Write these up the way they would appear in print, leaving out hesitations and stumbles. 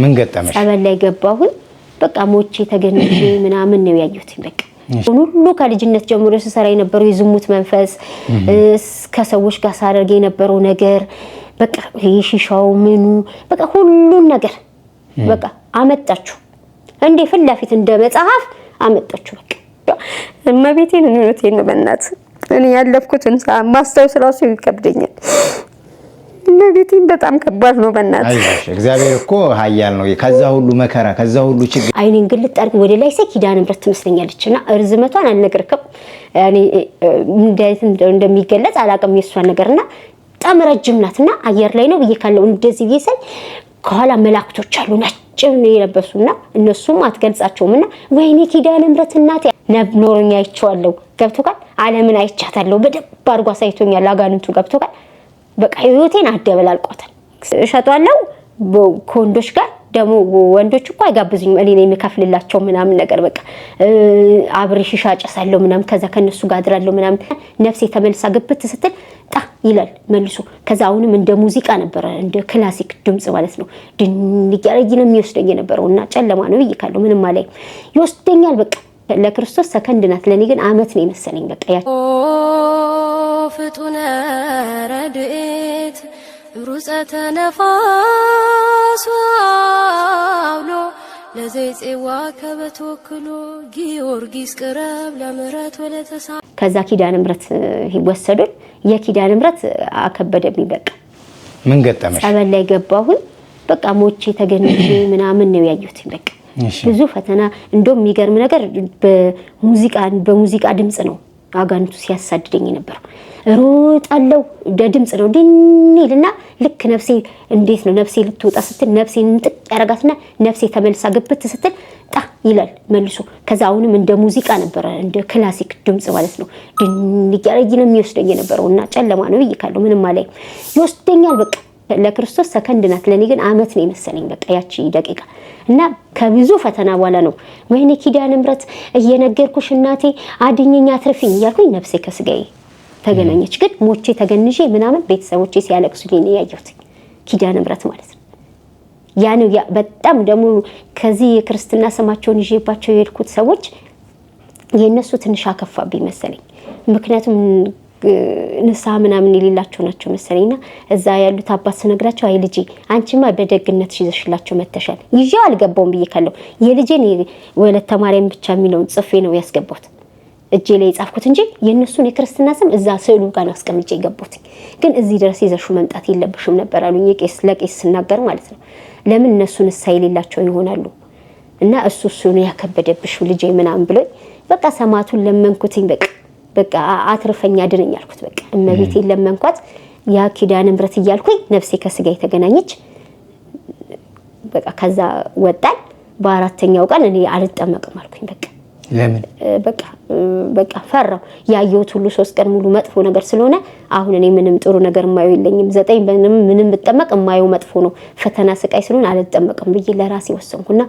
ምን ገጠመሽ? ጸበል ላይ ገባሁኝ በቃ ሞቼ ተገንጄ ምናምን ነው ያዩት በቃ ሁሉ ከልጅነት ጀምሮ ሲሰራ የነበረው የዝሙት መንፈስ ከሰዎች ጋር ሳደርግ የነበረው ነገር በቃ ይሽሻው ምኑ በቃ ሁሉን ነገር በቃ አመጣችሁ እንዴ ፍላፊት እንደ መጽሐፍ አመጣችሁ በቃ እመቤቴን እውነቴን ነው በእናት እኔ ያለፍኩትን ማስተውስ ራሱ ይከብደኛል እመቤቴን በጣም ከባድ ነው በእናት አይዞሽ እግዚአብሔር እኮ ኃያል ነው ከዛ ሁሉ መከራ ከዛ ሁሉ ችግር አይኔን ግልጥ አድርግ ወደ ላይ ኪዳነ ምሕረት ትመስለኛለችና እርዝመቷን አልነገርኩም ያኔ እንዴት እንደሚገለጽ አላቀም የሷን ነገርና በጣም ረጅም ናትና አየር ላይ ነው በየካለው እንደዚህ ይሰይ ከኋላ መላእክቶች አሉ ነጭ ነው የለበሱና እነሱም አትገልጻቸውምና ወይኔ ኪዳነ ምሕረት እናቴ ነብኖርኛ አይቻለሁ ገብቶካል ዓለምን አይቻታለሁ በደብ አድርጎ ሳይቶኛል አጋንንቱ ገብቶካል በቃ ህይወቴን አደበላልቆታል እሸጣለሁ ኮንዶች ጋር ደሞ ወንዶች እኮ አይጋብዙኝም እኔ ነኝ የምከፍልላቸው ምናምን ነገር በቃ አብሬሽ ሻጨሳለሁ ምናምን ከዛ ከነሱ ጋር አድራለሁ ምናምን ነፍሴ ተመልሳ ግብት ስትል ጣ ይላል መልሶ ከዛ አሁንም እንደ ሙዚቃ ነበር እንደ ክላሲክ ድምጽ ማለት ነው ድን ይያረኝ ነው የሚወስደኝ የነበረውና ጨለማ ነው ይይካለሁ ምንም ማለት ይወስደኛል በቃ ለክርስቶስ ሰከንድ ናት ለኔ ግን አመት ነው የመሰለኝ በቃ ያ ፍጡነ ረድኤት ሩፀተ ነፋስ አውሎ ለዘይጼዋ ከበተወክሎ ጊዮርጊስ ቅረብ ለምህረት ወለተሳ ከዛ ኪዳነ ምሕረት ወሰዱን የኪዳነ ምሕረት አከበደብኝ በቃ ምን ገጠመሽ? ጸበል ላይ ገባሁኝ በቃ ሞቼ ተገንጄ ምናምን ነው ያዩት በቃ ብዙ ፈተና እንደውም የሚገርም ነገር በሙዚቃ ድምጽ ነው አጋንቱ ሲያሳድደኝ ነበር ሮጣለው ድምጽ ነው ድንይልና ልክ ነፍሴ እንዴት ነው ነፍሴ ልትወጣ ስትል ነፍሴን እንጥቅ ያረጋትና ነፍሴ ተመልሳ ግብት ስትል ጣ ይላል መልሶ ከዛ አሁንም እንደ ሙዚቃ ነበር እንደ ክላሲክ ድምጽ ማለት ነው ድን ይያረኝ ነው የሚወስደኝ የነበረውና ጨለማ ነው ይይካለሁ ምንም ማለት ይወስደኛል በቃ ለክርስቶስ ሰከንድ ናት ለኔ ግን አመት ነው የመሰለኝ በቃ ያቺ ደቂቃ እና ከብዙ ፈተና በኋላ ነው ወይኔ ኪዳነ ምሕረት እየነገርኩሽ እናቴ አድኝኛ አትርፊኝ ያልኩኝ ነፍሴ ከስጋዬ ተገናኘች ግን ሞቼ ተገንዤ ምናምን ቤተሰቦቼ ሲያለቅሱልኝ ያየሁት ኪዳነ ምሕረት ማለት ነው ያኔ በጣም ደግሞ ከዚህ የክርስትና ስማቸውን ይዤባቸው የሄድኩት ሰዎች የነሱ ትንሽ አከፋብኝ መሰለኝ ምክንያቱም ንስሐ ምናምን የሌላቸው ናቸው መሰለኝና እዛ ያሉት አባት ስነግራቸው አይ ልጄ አንቺማ በደግነት ይዘሽላቸው መተሻል ይዤው አልገባውም ብዬካለሁ የልጄን ወለተ ማርያም ብቻ የሚለውን ጽፌ ነው ያስገባሁት እጄ ላይ ጻፍኩት እንጂ የነሱን የክርስትና ስም እዛ ስዕሉ ጋር አስቀምጬ ገባሁት ግን እዚህ ድረስ ይዘሹ መምጣት የለብሽም ነበር አሉኝ ለቄስ ስናገር ማለት ነው ለምን እነሱን ሳይሌላቸው ይሆናሉ እና እሱ ነው ያከበደብሽ ልጄ ምናምን ብሎ በቃ ሰማቱን ለመንኩትኝ በቃ አትርፈኛ ድነኝ አልኩት በቃ እመቤቴን ለመንኳት ያ ኪዳነ ምሕረት ይያልኩኝ ነፍሴ ከስጋ የተገናኘች በቃ ከዛ ወጣል በአራተኛው ቀን እኔ አልጠመቅም አልኩኝ በቃ ለምን በቃ ፈራው ያየሁት ሁሉ 3 ቀን ሙሉ መጥፎ ነገር ስለሆነ አሁን እኔ ምንም ጥሩ ነገር ማየው የለኝም 9 ምንም ብጠመቅ ማየው መጥፎ ነው ፈተና ስቃይ ስለሆነ አልጠመቅም ብዬ ለራሴ ወሰንኩና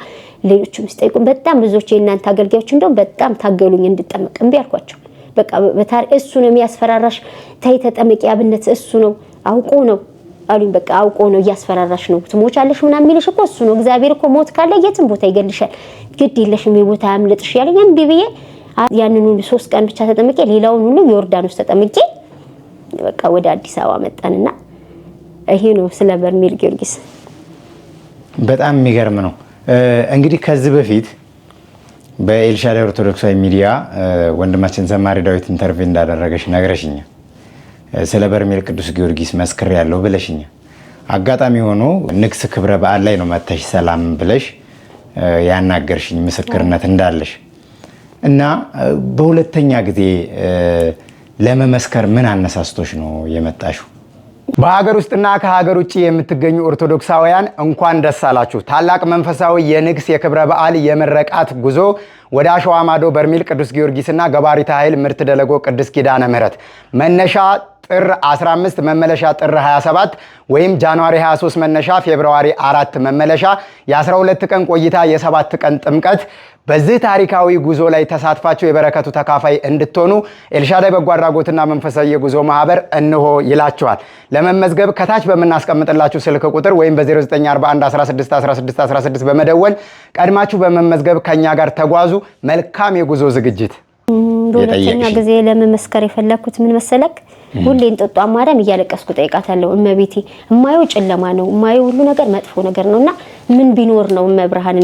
ሌሎችም ሲጠይቁኝ በጣም ብዙዎች የእናንተ አገልጋዮች እንደው በጣም ታገሉኝ እንድጠመቅ እምቢ አልኳቸው በቃ በታሪ እሱ ነው የሚያስፈራራሽ ታይ ተጠመቂ አብነት እሱ ነው አውቆ ነው አሉኝ በቃ አውቆ ነው ያስፈራራሽ ነው ትሞቻለሽ ምናምን የሚልሽ እኮ እሱ ነው እግዚአብሔር እኮ ሞት ካለ የትም ቦታ ይገልሻል ግድ የለሽም የቦታ አምልጥሽ ያለኝ እንዴ ብዬ ያንኑ 3 ቀን ብቻ ተጠመቄ ሌላውን ሁሉ ዮርዳኖስ ተጠመቄ በቃ ወደ አዲስ አበባ መጣንና ይሄ ነው ስለ በርሜል ጊዮርጊስ በጣም የሚገርም ነው እንግዲህ ከዚህ በፊት በኤልሻዳይ ኦርቶዶክሳዊ ሚዲያ ወንድማችን ዘማሪ ዳዊት ኢንተርቪው እንዳደረገሽ ነግረሽኛ ስለ በርሜል ቅዱስ ጊዮርጊስ መስክር ያለው ብለሽኛ አጋጣሚ ሆኖ ንግስ ክብረ በዓል ላይ ነው መተሽ ሰላም ብለሽ ያናገርሽኝ ምስክርነት እንዳለሽ እና በሁለተኛ ጊዜ ለመመስከር ምን አነሳስቶሽ ነው የመጣሽው? በሀገር ውስጥና ከሀገር ውጭ የምትገኙ ኦርቶዶክሳውያን እንኳን ደስ አላችሁ። ታላቅ መንፈሳዊ የንግስ የክብረ በዓል የምረቃት ጉዞ ወደ አሸዋ ማዶ በርሜል ቅዱስ ጊዮርጊስና ገባሪተ ኃይል ምርት ደለጎ ቅድስት ኪዳነ ምሕረት መነሻ ጥር 15 መመለሻ ጥር 27 ወይም ጃንዋሪ 23 መነሻ ፌብሩዋሪ 4 መመለሻ የ12 ቀን ቆይታ የ7 ቀን ጥምቀት በዚህ ታሪካዊ ጉዞ ላይ ተሳትፋችሁ የበረከቱ ተካፋይ እንድትሆኑ ኤልሻዳይ በጎ አድራጎትና መንፈሳዊ የጉዞ ማህበር እንሆ ይላችኋል። ለመመዝገብ ከታች በምናስቀምጥላችሁ ስልክ ቁጥር ወይም በ0941161616 በመደወል ቀድማችሁ በመመዝገብ ከኛ ጋር ተጓዙ። መልካም የጉዞ ዝግጅት። በሁለተኛ ጊዜ ለመመስከር የፈለኩት ምን መሰለክ? ሁሌ እንጦጦ ማርያም እያለቀስኩ ጠይቃታለሁ። እመቤቴ የማየው ጨለማ ነው፣ የማየው ሁሉ ነገር መጥፎ ነገር ነውና ምን ቢኖር ነው እመብርሃን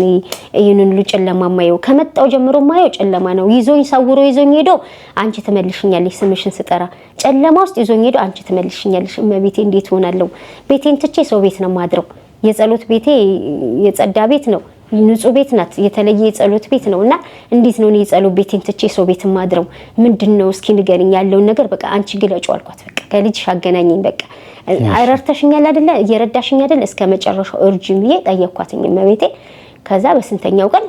ይሄንን ሁሉ ጨለማ የማየው? ከመጣው ጀምሮ የማየው ጨለማ ነው። ይዞኝ ሰውሮ ይዞኝ ሄዶ አንቺ ትመልሽኛለሽ፣ ስምሽን ስጠራ ጨለማ ውስጥ ይዞኝ ሄዶ አንቺ ትመልሽኛለሽ። እመቤቴ እንዴት ሆናለሁ? ቤቴን ትቼ ሰው ቤት ነው ማድረው። የጸሎት ቤቴ የጸዳ ቤት ነው፣ ንጹህ ቤት ናት፣ የተለየ የጸሎት ቤት ነውና እንዴት ነው የጸሎት ቤቴን ትቼ ሰው ቤት ማድረው? ምንድነው እስኪ ንገሪኝ ያለውን ነገር በቃ አንቺ ግለጪው አልኳት። በቃ ከልጅሽ አገናኘኝ፣ በቃ አረርተሽኛል አይደለ? እየረዳሽኝ አይደለ? እስከ መጨረሻው እርጅም ብዬ ጠየኳትኝ እመቤቴ። ከዛ በስንተኛው ቀን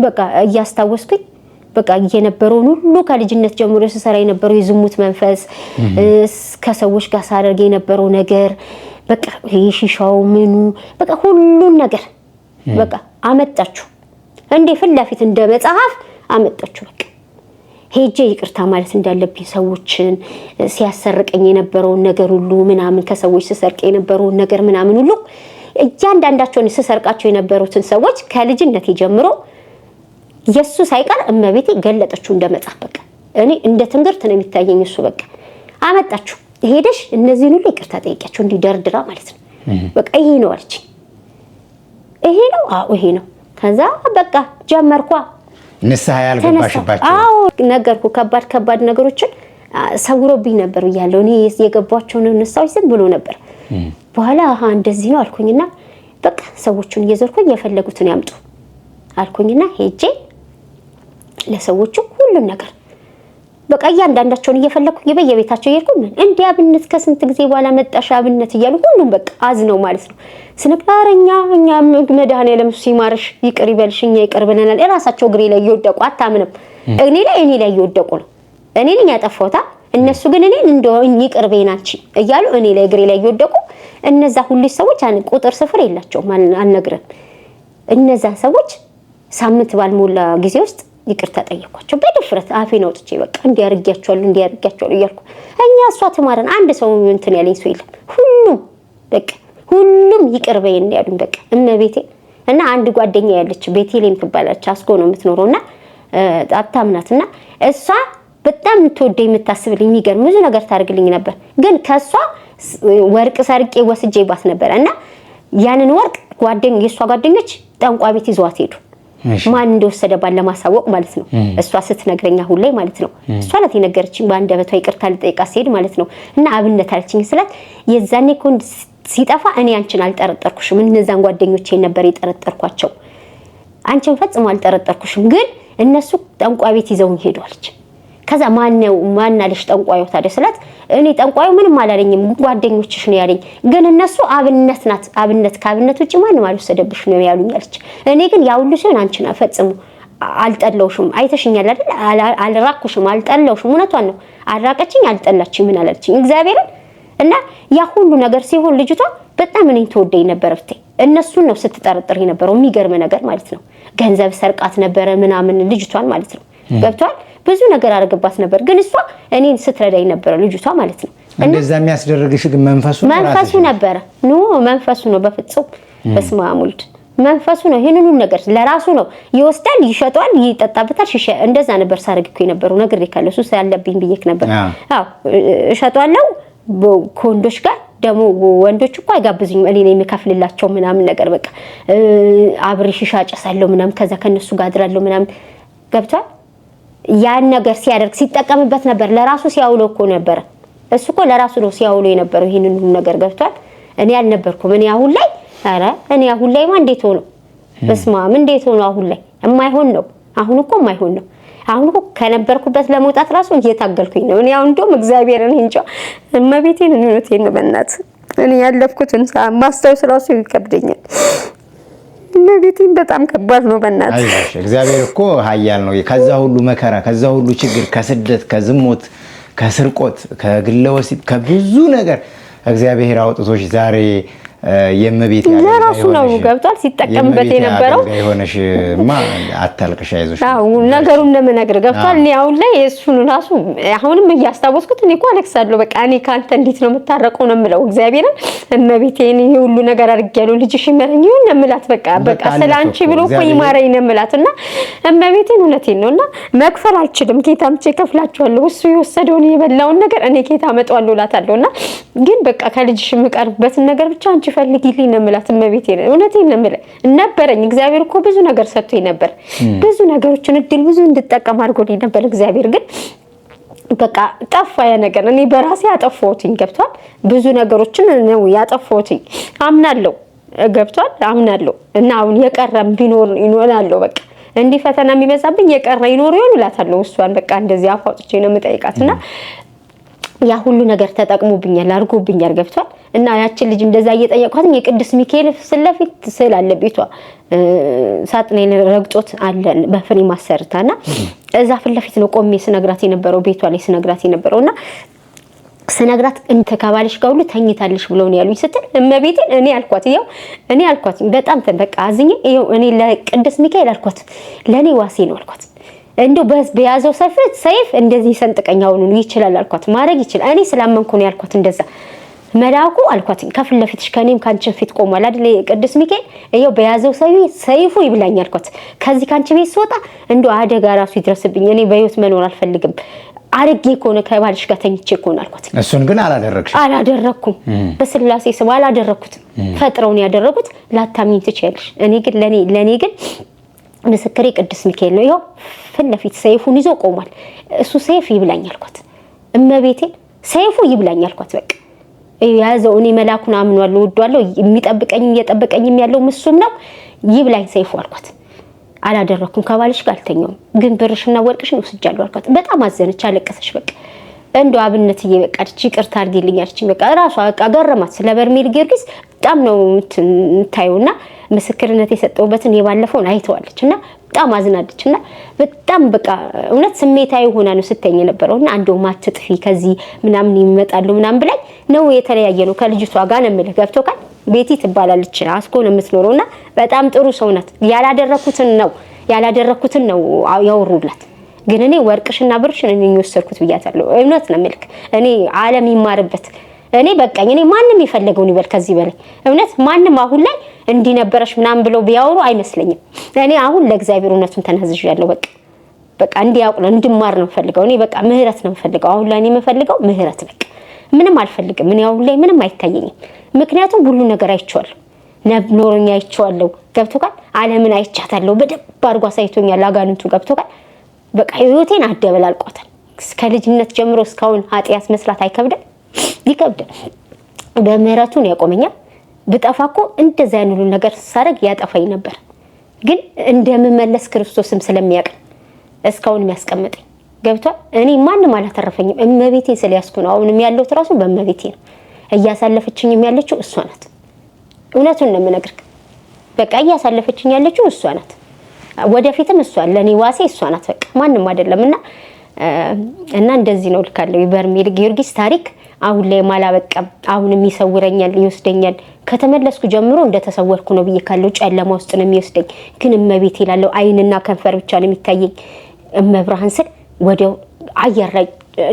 በቃ እያስታወስኩኝ በቃ የነበረውን ሁሉ ከልጅነት ጀምሮ ሲሰራ የነበረው የዝሙት መንፈስ ከሰዎች ጋር ሳደርግ የነበረው ነገር በቃ ይሽሻው ምኑ በቃ ሁሉን ነገር በቃ አመጣችሁ እንዴ ፊት ለፊት እንደ መጽሐፍ አመጣችሁ። በቃ ሄጄ ይቅርታ ማለት እንዳለብኝ ሰዎችን ሲያሰርቀኝ የነበረውን ነገር ሁሉ ምናምን ከሰዎች ሲሰርቅ የነበረውን ነገር ምናምን ሁሉ እያንዳንዳቸውን ሲሰርቃቸው የነበሩትን ሰዎች ከልጅነት ጀምሮ የሱ ሳይቀር እመቤቴ ገለጠችው እንደ መጽሐፍ። በቃ እኔ እንደ ትንግርት ነው የሚታየኝ እሱ። በቃ አመጣችሁ ሄደሽ እነዚህን ሁሉ ይቅርታ ጠይቂያቸው እንዲደርድራ ማለት ነው። በቃ ይሄ ነው አለች። ይሄ ነው? አዎ ይሄ ነው። ከዛ በቃ ጀመርኳ። ንስሐ ያልገባሽባቸው? አዎ ነገርኩ። ከባድ ነገሮችን ሰውሮብኝ ነበር ያለው። እኔ የገባቸው ንስሐዎች ዝም ብሎ ነበር። በኋላ እንደዚህ ነው አልኩኝና በቃ ሰዎቹን እየዘርኩኝ የፈለጉትን ያምጡ አልኩኝና ሄጄ ለሰዎቹ ሁሉን ነገር በቃ እያንዳንዳቸውን እየፈለኩ በየቤታቸው እየሄድኩ እንዴ አብነት ከስንት ጊዜ በኋላ መጣሽ አብነት እያሉ ሁሉም በቃ አዝነው ማለት ነው ስንቀራረኛ እኛ መድኃኔዓለም ሲማርሽ ይቅር ይበልሽኛ ይቅር ብለናል። እራሳቸው እግሬ ላይ እየወደቁ አታምንም እኔ ላይ እየወደቁ ነው። እኔ ነኝ ያጠፋሁታ። እነሱ ግን እኔን እንደው ይቅር በይናንቺ እያሉ እኔ ላይ እግሬ ላይ እየወደቁ እነዛ ሁሉ ሰዎች ቁጥር ስፍር የላቸውም አልነግርም። እነዛ ሰዎች ሳምንት ባልሞላ ጊዜ ውስጥ ይቅርታ ጠየኳቸው በድፍረት አፌን አውጥቼ በቃ እንዲያርጋቸዋለሁ እያልኩ እኛ እሷ ተማረን አንድ ሰው እንትን ያለኝ ሰው የለም። ሁሉም ይቅር በይን ያሉኝ በቃ እመቤቴ። እና አንድ ጓደኛ ያለች ቤቴሌም ትባላለች አስኮ ነው የምትኖረውና አታምናትና እሷ በጣም ተወደኝ የምታስብልኝ የሚገርም ብዙ ነገር ታርግልኝ ነበር። ግን ከሷ ወርቅ ሰርቄ ወስጄባት ነበርና ያንን ወርቅ የሷ ጓደኞች ጠንቋ ቤት ይዘዋት ሄዱ። ማን እንደወሰደ ባለማሳወቅ ማለት ነው። እሷ ስትነግረኛ ሁሌ ማለት ነው እሷ ናት የነገረችኝ በአንደበቷ ይቅርታ ልጠይቃት ሲሄድ ማለት ነው። እና አብነት አለችኝ ስላት የዛኔ ኮንድ ሲጠፋ እኔ አንቺን አልጠረጠርኩሽም እነዛን ጓደኞቼን ነበር የጠረጠርኳቸው። አንቺን ፈጽሞ አልጠረጠርኩሽም ግን እነሱ ጠንቋ ቤት ይዘውኝ ሄዱ አለች። ከዛ ማን አለሽ ጠንቋዩ ታዲያ ስላት እኔ ጠንቋዩ ምንም አላለኝም ጓደኞችሽ ነው ያለኝ። ግን እነሱ አብነት ከአብነት ውጪ ማንም አልወሰደብሽ ነው ያሉኝ አለች። እኔ ግን ያ ሁሉ ሲሆን አንቺን ፈጽሞ አልጠላውሽም አይተሽኛል አይደል አልራኩሽም አልጠላውሽም። እውነቷን ነው አልራቀችኝ አልጠላችኝ ምን አላለችኝ እግዚአብሔርን። እና ያ ሁሉ ነገር ሲሆን ልጅቷ በጣም እኔን ተወደኝ ነበር ብታይ እነሱን ነው ስትጠረጥር የነበረው የሚገርም ነገር ማለት ነው። ገንዘብ ሰርቃት ነበረ ምናምን ልጅቷን ማለት ነው ገብቷል። ብዙ ነገር አረጋባት ነበር ግን እሷ እኔን ስትረዳኝ ነበር ልጅቷ ማለት ነው። እንደዛ የሚያስደርግሽ ግን መንፈሱ ነበር መንፈሱ ነው በፍጹም በስመ አብ ወልድ መንፈሱ ነው። ይሄንን ነገር ለራሱ ነው ይወስዳል ይሸጣል ይጠጣበታል እንደዛ ነበር ሳረግኩ የነበረው ነገር ይካለ ሱስ ያለብኝ ብዬክ ነበር። አዎ እሸጣለሁ ኮንዶች ጋር ደሞ ወንዶች እኮ አይጋብዙኝም እኔ ነኝ የምከፍልላቸው ምናምን ነገር በቃ አብሬ ሻጫሳለሁ ምናምን ከዛ ከነሱ ጋር አድራለሁ ምናምን ገብቷል። ያን ነገር ሲያደርግ ሲጠቀምበት ነበር ለራሱ ሲያውለው እኮ ነበር እሱ እኮ ለራሱ ነው ሲያውለው የነበረው ይሄንን ነገር ገብቷል። እኔ አልነበርኩም እኔ አሁን ላይ እንዴት ሆኖ በስማም እንዴት ሆኖ አሁን ላይ የማይሆን ነው። አሁን እኮ የማይሆን ነው። አሁን እኮ ከነበርኩበት ለመውጣት ራሱ እየታገልኩኝ ነው። እኔ አሁን እንደውም እግዚአብሔርን እንጃ እመቤቴን እውነቴን ነው በእናት እኔ ያለፍኩትን ማስታወስ ራሱ ይከብደኛል። እመቤቴን በጣም ከባድ ነው በእናት። አይዞሽ እግዚአብሔር እኮ ኃያል ነው። ከዛ ሁሉ መከራ ከዛ ሁሉ ችግር ከስደት ከዝሞት ከስርቆት ከግለወሲብ ከብዙ ነገር እግዚአብሔር አውጥቶሽ ዛሬ የመቤት ለራሱ ነው ገብቷል ሲጠቀምበት የነበረው የሆነሽማ አታልቅሽ አይዞሽ ነገሩን ለመናገር ገብቷል እኔ አሁን ላይ እሱን ራሱ አሁንም እያስታወስኩት እኔ እኮ አለቅሳለሁ በቃ እኔ ካንተ እንዴት ነው የምታረቀው ነው የምለው እግዚአብሔርን እመቤቴን ይሄ ሁሉ ነገር አድርጌያለሁ ልጅሽ ይመረኝ ይሁን ነው የምላት በቃ ስላንቺ ብሎ እኮ ይማረኝ ነው የምላትና እመቤቴን እውነቴን ነውና መክፈል አልችልም ጌታም ከፍላችኋለሁ እሱ የወሰደውን የበላውን ነገር እኔ ጌታ አመጣዋለሁ እላታለሁና ግን በቃ ከልጅሽ የምቀርብበትን ነገር ብቻ አንቺ ፈልጊልኝ ነው የምላት እመቤቴን እውነቴን ነው የምልህ ነበረኝ እግዚአብሔር እኮ ብዙ ነገር ሰጥቶኝ ነበር ብዙ ነገሮችን እድል ብዙ እንድጠቀም አድርጎልኝ ነበር እግዚአብሔር ግን በቃ ጠፋ ያ ነገር እኔ በራሴ ያጠፋሁትኝ ገብቷል ብዙ ነገሮችን ነው ያጠፋሁትኝ አምናለሁ ገብቷል አምናለሁ እና አሁን የቀረም ቢኖር ይኖራለሁ በቃ እንዲህ ፈተና የሚበዛብኝ የቀረ ይኖር ይሆን እላታለሁ እሷን በቃ እንደዚህ አፋውጥቼ ነው የምጠይቃትና ያ ሁሉ ነገር ተጠቅሞብኛል አርጎብኛል ገብቷል እና ያችን ልጅ እንደዛ እየጠየቅኳት የቅዱስ ሚካኤል ስለፊት ስላለ ቤቷ ሳጥኔን ረግጦት አለ በፍሬ ማሰርታና እዛ ፍለፊት ነው ቆሜ ስነግራት የነበረው ቤቷ ላይ ስነግራት የነበረውና ስነግራት እንተ ከባልሽ ጋር ሁሉ ተኝታለሽ ብለው ነው ያሉኝ ስትል እመቤቴን እኔ አልኳት በጣም በቃ አዝኜ እኔ ለቅዱስ ሚካኤል አልኳት ለኔ ዋሴ ነው አልኳት እንደው በያዘው ሰይፍ እንደዚህ ሰንጥቀኛው ነው ይችላል አልኳት ማረግ ይችላል እኔ ስላመንኩ ነው ያልኳት እንደዛ መላኩ አልኳት ከፊት ለፊትሽ ከኔም ካንቺ ፊት ቆሟል አይደል ቅዱስ ሚካኤል ይሄው በያዘው ሰይፉ ይብላኝ አልኳት ከዚህ ካንቺ ቤት ስወጣ እንደው አደጋ ራሱ ይድረስብኝ እኔ በህይወት መኖር አልፈልግም አርጌ ኮነ ከባልሽ ጋር ተኝቼ ኮነ አልኳት እሱን ግን አላደረኩም በስላሴ ስም አላደረኩትም ፈጥረውን ያደረጉት ላታምኝ ትችያለሽ እኔ ግን ለኔ ግን ምስክሬ ቅዱስ ሚካኤል ነው ይሄው ፍለፊት ሰይፉን ይዞ ቆሟል እሱ ሰይፍ ይብላኝ አልኳት እመቤቴን ሰይፉ ይብላኝ አልኳት በቃ ያዘው እኔ መላኩን አምኗለሁ ወዷለሁ የሚጠብቀኝ እየጠበቀኝም ያለው እሱም ነው ይብላኝ ሰይፉ አልኳት አላደረኩም ከባልሽ ጋር አልተኛውም ግን ብርሽና ወርቅሽን ወስጃለሁ አልኳት በጣም አዘነች አለቀሰች በቃ እንደው አብነትዬ በቃ ይቅርታ አድርጊልኝ አለችኝ በቃ ራሷ በቃ ገረማት ስለ በርሜል ጊዮርጊስ በጣም ነው የምታየውና ምስክርነት የሰጠውበትን የባለፈውን አይተዋለችና በጣም አዝናለችና በጣም በቃ እውነት ስሜታዊ ሆና ነው ስተኝ የነበረውና አንደው ማትጥፊ ከዚህ ምናምን ይመጣሉ ምናምን ብላይ ነው የተለያየ ነው ከልጅቷ ጋር ነው የምልህ ገብቶካል ቤቲ ትባላለች አስኮ ነው የምትኖረውና በጣም ጥሩ ሰው ናት ያላደረኩትን ነው ያወሩላት ግን እኔ ወርቅሽና ብርሽን እኔ ወሰድኩት ብያታለሁ እውነት ነው የምልክ እኔ ዓለም ይማርበት እኔ በቃኝ እኔ ማንንም ይፈልገውን ይበል ከዚህ በላይ እውነት ማንንም አሁን ላይ እንዲነበረሽ ምናምን ብለው ቢያወሩ አይመስለኝም እኔ አሁን ለእግዚአብሔር እውነቱን ተናዝዣለሁ በቃ እንዲያውቁ ነው እንድማር ነው ፈልገው እኔ በቃ ምህረት ነው ፈልገው አሁን ላይ እኔ የምፈልገው ምህረት በቃ ምንም አልፈልግም እኔ አሁን ላይ ምንም አይታየኝም ምክንያቱም ሁሉ ነገር አይቻለሁ ኖሮኛ አይቻለሁ ገብቶካል ዓለምን አይቻታለሁ በደብ አድርጎ ሳይቶኛል አጋንንቱ ገብቶካል በቃ ህይወቴን አደበላልቆታል ከልጅነት ጀምሮ እስካሁን ኃጢያት መስራት አይከብድም ይከብዳል በምህረቱን ያቆመኛል ብጠፋኮ እንደዛ ያንሉ ነገር ሳረግ ያጠፋኝ ነበር ግን እንደምመለስ ክርስቶስም ስለሚያውቅ እስካሁን የሚያስቀምጠኝ ገብቷል እኔ ማንንም አላተረፈኝም እመቤቴ ስለያስኩ ነው አሁንም ያለው ተራሱ በእመቤቴ ነው እያሳለፈችኝም ያለችው እሷ ናት እውነቱን ነው የምነግርህ በቃ እያሳለፈችኝ ያለችው እሷ ናት ወደፊትም እሷ ለኔ ዋሴ እሷ ናት በቃ ማንንም አይደለምና እና እንደዚህ ነው ልካለው በርሜል ጊዮርጊስ ታሪክ አሁን ላይ ማላበቀም አሁንም ይሰውረኛል ይወስደኛል ከተመለስኩ ጀምሮ እንደተሰወርኩ ነው ብዬካለው ጨለማ ውስጥ ነው የሚወስደኝ ግን እመቤቴ ይላለው አይንና ከንፈር ብቻ ነው የሚታየኝ እመብርሃን ስል ወዲያው አየር ላይ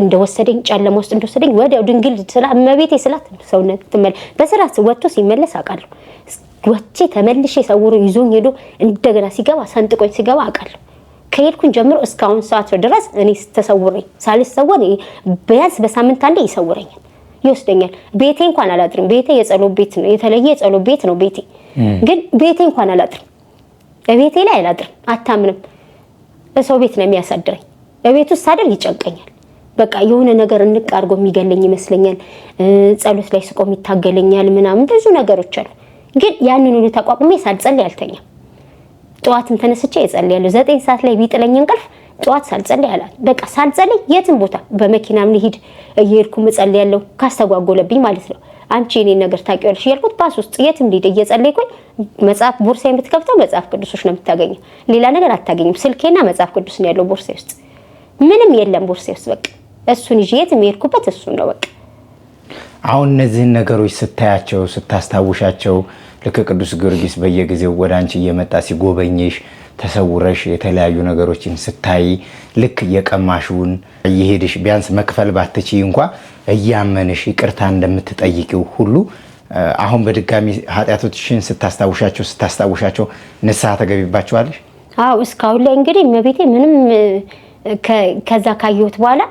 እንደወሰደኝ ጨለማ ውስጥ እንደወሰደኝ ወዲያው ድንግል ስላ እመቤቴ ስላት ሰውነት ተመል በስራት ወጥቶ ሲመለስ አውቃለሁ ወጥቼ ተመልሼ ሰውሮ ይዞኝ ሄዶ እንደገና ሲገባ ሰንጥቆኝ ሲገባ አውቃለሁ ከሄድኩኝ ጀምሮ እስካሁን ሰዓት ድረስ እኔ ተሰውረኝ ሳልሰወር ቢያንስ በሳምንት አንዴ ይሰውረኛል ይወስደኛል ቤቴ እንኳን አላድርም ቤቴ የጸሎት ቤት ነው የተለየ የጸሎት ቤት ነው ቤቴ ግን ቤቴ እንኳን አላድርም ቤቴ ላይ አላድርም አታምንም በሰው ቤት ነው የሚያሳድረኝ በቤት ውስጥ ሳደር ይጨንቀኛል በቃ የሆነ ነገር እንቃርጎ የሚገለኝ ይመስለኛል ጸሎት ላይ ስቆም ይታገለኛል ምናምን ብዙ ነገሮች አሉ ግን ያንን ሁሉ ተቋቁሜ ሳልጸልይ አልተኛም ጧትን ተነስቼ እጸልያለሁ 9 ሰዓት ላይ ቢጥለኝ እንቅልፍ ጧት ሳልጸልይ አላት በቃ ሳልጸልይ የትም ቦታ በመኪናም ልሂድ እየሄድኩ እጸልያለሁ ካስተጓጎለብኝ ማለት ነው አንቺ እኔ ነገር ታውቂያለሽ ያልኩት ባስ ውስጥ የትም ልሂድ እየጸለይኩኝ መጽሐፍ ቦርሳዬን ብትከፍተው መጽሐፍ ቅዱሶች ነው የምታገኘው ሌላ ነገር አታገኝም ስልኬና መጽሐፍ ቅዱስ ነው ያለው ቦርሳዬ ውስጥ ምንም የለም ቦርሳዬ ውስጥ በቃ እሱን ይዤ የት የሄድኩበት እሱ ነው በቃ። አሁን እነዚህን ነገሮች ስታያቸው ስታስታውሻቸው ልክ ቅዱስ ጊዮርጊስ በየጊዜው ወደ አንቺ እየመጣ ሲጎበኝሽ ተሰውረሽ የተለያዩ ነገሮችን ስታይ ልክ የቀማሽውን እየሄድሽ ቢያንስ መክፈል ባትችይ እንኳ እያመንሽ ይቅርታ እንደምትጠይቂው ሁሉ አሁን በድጋሚ ኃጢአቶችሽን ስታስታውሻቸው ንስሐ ተገቢባቸዋለሽ? አዎ እስካሁን ላይ እንግዲህ እመቤቴ ምንም ከዛ ካየሁት በኋላ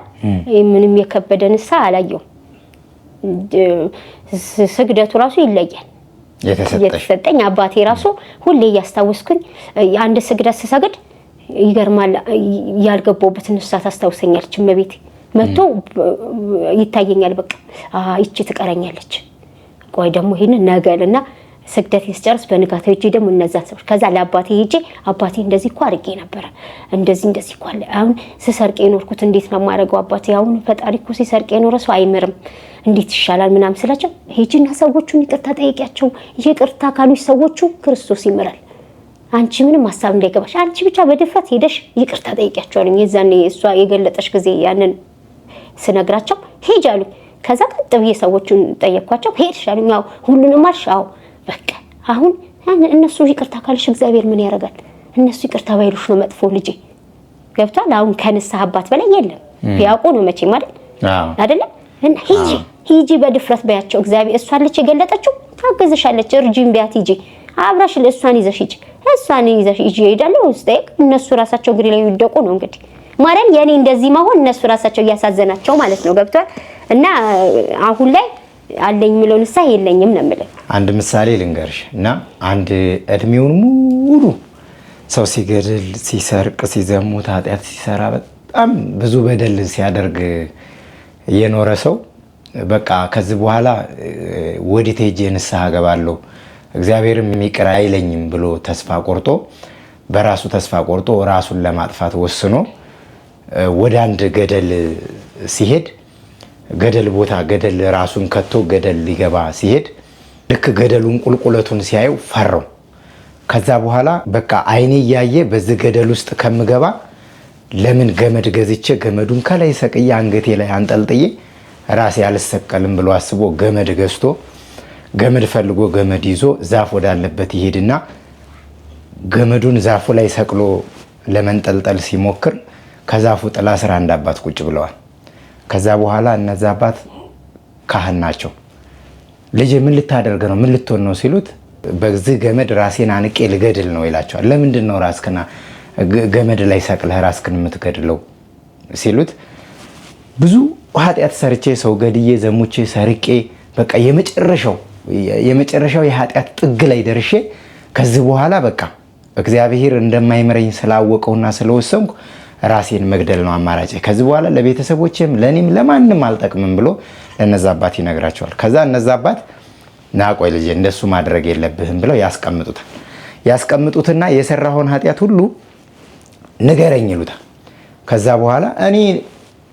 ምንም የከበደ ንስሐ አላየሁም። ስግደቱ ራሱ ይለያል። የተሰጠኝ አባቴ ራሱ ሁሌ እያስታወስኩኝ አንድ ስግደት ስሰግድ ይገርማል ያልገባሁበት ንስሐ ታስታውሰኛለች እመቤቴ። መጥቶ ይታየኛል በቃ ይቺ ትቀረኛለች፣ ቆይ ደግሞ ይሄን ነገልና ስግደት ስጨርስ በንጋታው ሂጄ ደግሞ እነዛ ሰዎች ከዛ ለአባቴ ሂጄ አባቴ እንደዚህ እኮ አድርጌ ነበር እንደዚህ እኮ አለ አሁን ስሰርቅ የኖርኩት እንዴት ነው የማደርገው አባቴ አሁን ፈጣሪ እኮ ሲሰርቅ የኖረ ሰው አይምርም እንዴት ይሻላል ምናምን ስላቸው ሂጂና ሰዎቹን ይቅርታ ጠይቂያቸው ይቅርታ ካሉሽ ሰዎቹ ክርስቶስ ይምራል አንቺ ምንም ሐሳብ እንዳይገባሽ አንቺ ብቻ በድፍረት ሄደሽ ይቅርታ ጠይቂያቸው አሉኝ። የዛኔ እሷ የገለጠሽ ጊዜ ያንን ስነግራቸው ሂጅ አሉኝ። ከዛ ቀጥ ብዬ ሰዎቹን ጠየቅኳቸው ሄድሽ አሉኝ። አዎ ሁሉንም አልሽ? አዎ በቃ አሁን እነሱ ይቅርታ ካልሽ እግዚአብሔር ምን ያደርጋል? እነሱ ይቅርታ ባይሉሽ ነው መጥፎ ልጄ ገብቷል። አሁን ከንስሐ አባት በላይ የለም ቢያውቁ ነው መቼም አይደል እና ሂጂ በድፍረት በያቸው እግዚአብሔር እሷ አለች የገለጠችው ታገዝሻለች እርጂን ቢያት ሂጂ አብራሽ ለእሷን ይዘሽ ሂጂ እሷን ይዘሽ ሂጂ ይሄዳሉ ውስጤክ እነሱ ራሳቸው ግሪ ላይ ይደቁ ነው እንግዲህ ማርያም የኔ እንደዚህ መሆን እነሱ ራሳቸው እያሳዘናቸው ማለት ነው ገብቷል። እና አሁን ላይ አለኝ ምለው ንስሐ የለኝም ነው የምልህ። አንድ ምሳሌ ልንገርሽ እና አንድ እድሜውን ሙሉ ሰው ሲገድል ሲሰርቅ ሲዘሙት ኃጢአት ሲሰራ በጣም ብዙ በደል ሲያደርግ የኖረ ሰው በቃ ከዚህ በኋላ ወዴት ሄጄ ንስሐ ገባለሁ እግዚአብሔርም ይቅር አይለኝም ብሎ ተስፋ ቆርጦ በራሱ ተስፋ ቆርጦ ራሱን ለማጥፋት ወስኖ ወደ አንድ ገደል ሲሄድ ገደል ቦታ ገደል ራሱን ከቶ ገደል ሊገባ ሲሄድ ልክ ገደሉን ቁልቁለቱን ሲያየው ፈራው። ከዛ በኋላ በቃ አይኔ እያየ በዚህ ገደል ውስጥ ከምገባ ለምን ገመድ ገዝቼ ገመዱን ከላይ ሰቅዬ አንገቴ ላይ አንጠልጥዬ ራሴ አልሰቀልም ብሎ አስቦ ገመድ ገዝቶ ገመድ ፈልጎ ገመድ ይዞ ዛፍ ወዳለበት ይሄድና ገመዱን ዛፉ ላይ ሰቅሎ ለመንጠልጠል ሲሞክር ከዛፉ ጥላ ስር አንድ አባት ቁጭ ብለዋል። ከዛ በኋላ እነዛ አባት ካህን ናቸው። ልጄ ምን ልታደርግ ነው ምን ልትሆን ነው ሲሉት በዚህ ገመድ ራሴን አንቄ ልገድል ነው ይላቸዋል። ለምንድን ነው ራስክና ገመድ ላይ ሰቅለህ ራስክን የምትገድለው ሲሉት ብዙ ኃጢአት ሰርቼ ሰው ገድዬ ዘሙቼ ሰርቄ በቃ የመጨረሻው የኃጢአት ጥግ ላይ ደርሼ ከዚህ በኋላ በቃ እግዚአብሔር እንደማይምረኝ ስላወቀውና ስለወሰንኩ ራሴን መግደል ነው አማራጭ ከዚህ በኋላ ለቤተሰቦቼም ለኔም ለማንም አልጠቅምም ብሎ ለነዛ አባት ይነግራቸዋል። ከዛ እነዛ አባት ናቆይ ልጄ እንደሱ ማድረግ የለብህም ብለው ያስቀምጡትና የሰራውን ኃጢአት ሁሉ ንገረኝ ይሉታል። ከዛ በኋላ እኔ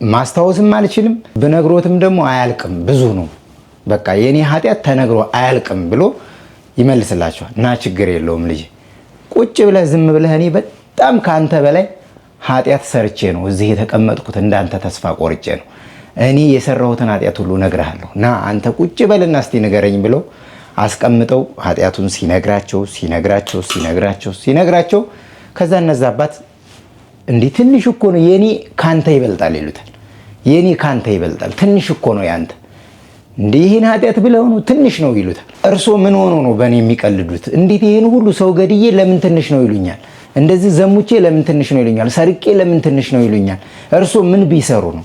ማስታወስም አልችልም ብነግሮትም ደግሞ አያልቅም ብዙ ነው በቃ የኔ ኃጢአት ተነግሮ አያልቅም ብሎ ይመልስላቸዋል። እና ችግር የለውም ልጄ ቁጭ ብለህ ዝም ብለህ እኔ በጣም ካንተ በላይ ኃጢአት ሰርቼ ነው እዚህ የተቀመጥኩት እንዳንተ ተስፋ ቆርጬ ነው እኔ የሰራሁትን ኃጢአት ሁሉ ነግርሃለሁ እና አንተ ቁጭ በልና እስቲ ንገረኝ ብለው አስቀምጠው ኃጢአቱን ሲነግራቸው ከዛ እነዛ አባት እንዲህ ትንሽ እኮ ነው የኔ ካንተ ይበልጣል ይሉታል። የኔ ካንተ ይበልጣል ትንሽ እኮ ነው ያንተ እንዲህ ይሄን ኃጢአት ብለው ነው ትንሽ ነው ይሉታል። እርሶ ምን ሆኖ ነው በእኔ የሚቀልዱት? እንዴት ይሄን ሁሉ ሰው ገድዬ ለምን ትንሽ ነው ይሉኛል? እንደዚህ ዘሙቼ ለምን ትንሽ ነው ይሉኛል? ሰርቄ ለምን ትንሽ ነው ይሉኛል? እርሶ ምን ቢሰሩ ነው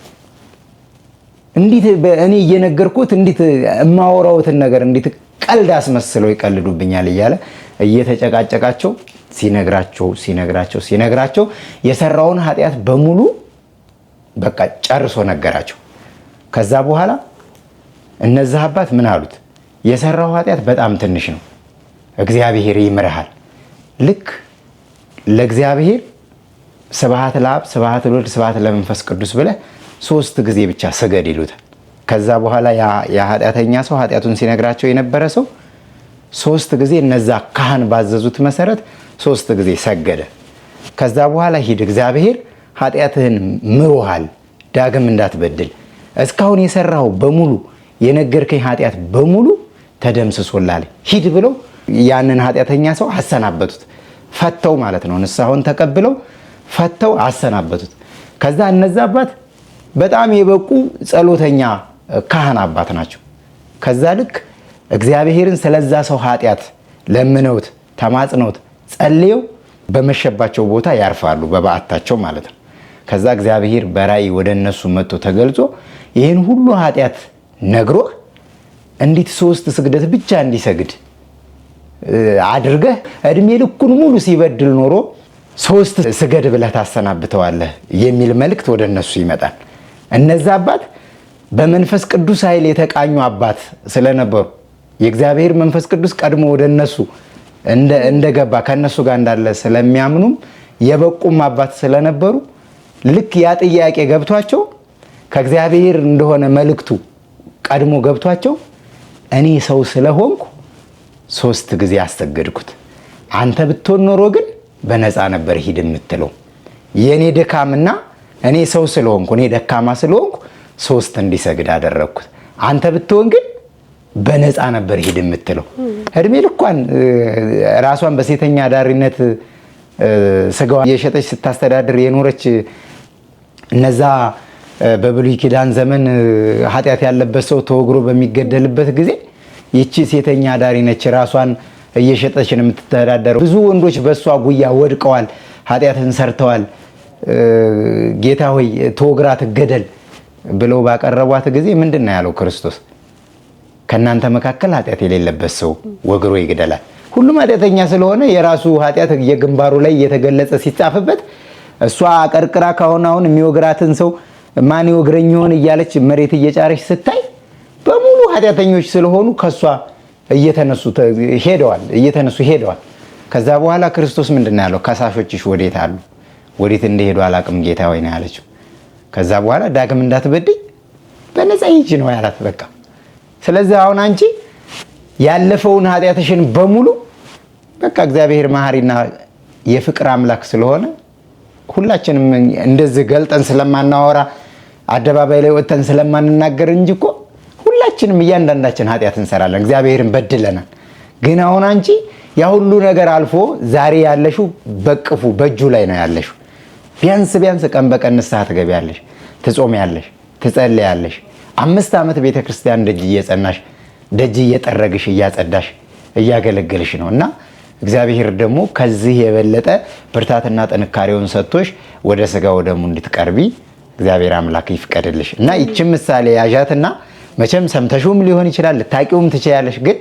እንዴት በእኔ እየነገርኩት እንዴት የማወራውትን ነገር እንዴት ቀልድ አስመስለው ይቀልዱብኛል እያለ እየተጨቃጨቃቸው ሲነግራቸው የሰራውን ኃጢአት በሙሉ በቃ ጨርሶ ነገራቸው። ከዛ በኋላ እነዚህ አባት ምን አሉት? የሰራው ኃጢአት በጣም ትንሽ ነው እግዚአብሔር ይምርሃል። ልክ ለእግዚአብሔር ስብሐት ለአብ ስብሐት ለወልድ ስብሐት ለመንፈስ ቅዱስ ብለህ 3 ጊዜ ብቻ ስገድ ይሉታል። ከዛ በኋላ የኃጢአተኛ ሰው ኃጢአቱን ሲነግራቸው የነበረ ሰው 3 ጊዜ እነዛ ካህን ባዘዙት መሰረት 3 ጊዜ ሰገደ። ከዛ በኋላ ሂድ እግዚአብሔር ኃጢአትህን ምሮሃል ዳግም እንዳትበድል እስካሁን የሰራው በሙሉ የነገርከኝ ኃጢአት በሙሉ ተደምስሶላል ሂድ ብለው ያንን ኃጢአተኛ ሰው አሰናበቱት። ፈተው ማለት ነው። ንስሐውን ተቀብለው ፈተው አሰናበቱት። ከዛ እነዛ አባት በጣም የበቁ ጸሎተኛ ካህን አባት ናቸው። ከዛ ልክ እግዚአብሔርን ስለዛ ሰው ኃጢአት ለምነውት ተማጽነውት ጸልየው በመሸባቸው ቦታ ያርፋሉ፣ በበዓታቸው ማለት ነው። ከዛ እግዚአብሔር በራእይ ወደ እነሱ መጥቶ ተገልጾ ይህን ሁሉ ኃጢአት ነግሮ እንዴት 3 ስግደት ብቻ እንዲሰግድ አድርገህ እድሜ ልኩን ሙሉ ሲበድል ኖሮ 3 ስገድ ብለህ ታሰናብተዋለህ የሚል መልእክት ወደ እነሱ ይመጣል። እነዛ አባት በመንፈስ ቅዱስ ኃይል የተቃኙ አባት ስለነበሩ የእግዚአብሔር መንፈስ ቅዱስ ቀድሞ ወደ እነሱ እንደገባ ከነሱ ጋር እንዳለ ስለሚያምኑም የበቁም አባት ስለነበሩ ልክ ያ ጥያቄ ገብቷቸው ከእግዚአብሔር እንደሆነ መልእክቱ ቀድሞ ገብቷቸው እኔ ሰው ስለሆንኩ 3 ጊዜ አሰገድኩት፣ አንተ ብትሆን ኖሮ ግን በነፃ ነበር ሂድ የምትለው። የኔ ድካምና እኔ ሰው ስለሆንኩ እኔ ደካማ ስለሆንኩ 3 እንዲሰግድ አደረግኩት፣ አንተ ብትሆን ግን በነፃ ነበር ሂድ የምትለው። እድሜ ልኳን ራሷን በሴተኛ ዳሪነት ስጋዋ የሸጠች ስታስተዳድር የኖረች እነዛ በብሉይ ኪዳን ዘመን ኃጢአት ያለበት ሰው ተወግሮ በሚገደልበት ጊዜ ይቺ ሴተኛ ዳሪ ነች፣ ራሷን እየሸጠች ነው የምትተዳደረው። ብዙ ወንዶች በሷ ጉያ ወድቀዋል፣ ኃጢአትን ሰርተዋል። ጌታ ሆይ ተወግራ ትገደል ብለው ባቀረቧት ጊዜ ምንድነው ያለው ክርስቶስ? ከናንተ መካከል ኃጢአት የሌለበት ሰው ወግሮ ይግደላል። ሁሉም ኃጢአተኛ ስለሆነ የራሱ ኃጢአት የግንባሩ ላይ እየተገለጸ ሲጻፍበት እሷ አቀርቅራ ካሁን አሁን የሚወግራትን ሰው ማን ይወግረኝ ይሆን እያለች መሬት እየጫረች ስታይ በሙሉ ኃጢአተኞች ስለሆኑ ከሷ እየተነሱ ሄደዋል። ከዛ በኋላ ክርስቶስ ምንድነው ያለው? ከሳሾችሽ ወዴት አሉ? ወዴት እንደሄዱ አላቅም ጌታ ሆይ ነው ያለችው። ከዛ በኋላ ዳግም እንዳትበድይ በነፃ ሂጂ ነው ያላት። በቃ ስለዚህ አሁን አንቺ ያለፈውን ኃጢአትሽን በሙሉ በቃ እግዚአብሔር መሐሪና የፍቅር አምላክ ስለሆነ ሁላችንም እንደዚህ ገልጠን ስለማናወራ አደባባይ ላይ ወጥተን ስለማንናገር እንጂ እኮ ሁላችንም እያንዳንዳችን ኃጢአት እንሰራለን፣ እግዚአብሔርን በድለናል። ግን አሁን አንቺ ያ ሁሉ ነገር አልፎ ዛሬ ያለሽው በቅፉ በእጁ ላይ ነው ያለሽው። ቢያንስ ቀን በቀን ንስሐ ትገቢያለሽ፣ ትጾሚያለሽ፣ ትጸልያለሽ። 5 ዓመት ቤተክርስቲያን ደጅ እየጸናሽ ደጅ እየጠረግሽ እያጸዳሽ እያገለገልሽ ነው እና እግዚአብሔር ደግሞ ከዚህ የበለጠ ብርታትና ጥንካሬውን ሰጥቶሽ ወደ ስጋው ደሙ እንድትቀርቢ እግዚአብሔር አምላክ ይፍቀድልሽ እና ይህች ምሳሌ ያዣትና መቼም ሰምተሽውም ሊሆን ይችላል ልታቂውም ትችያለሽ። ግን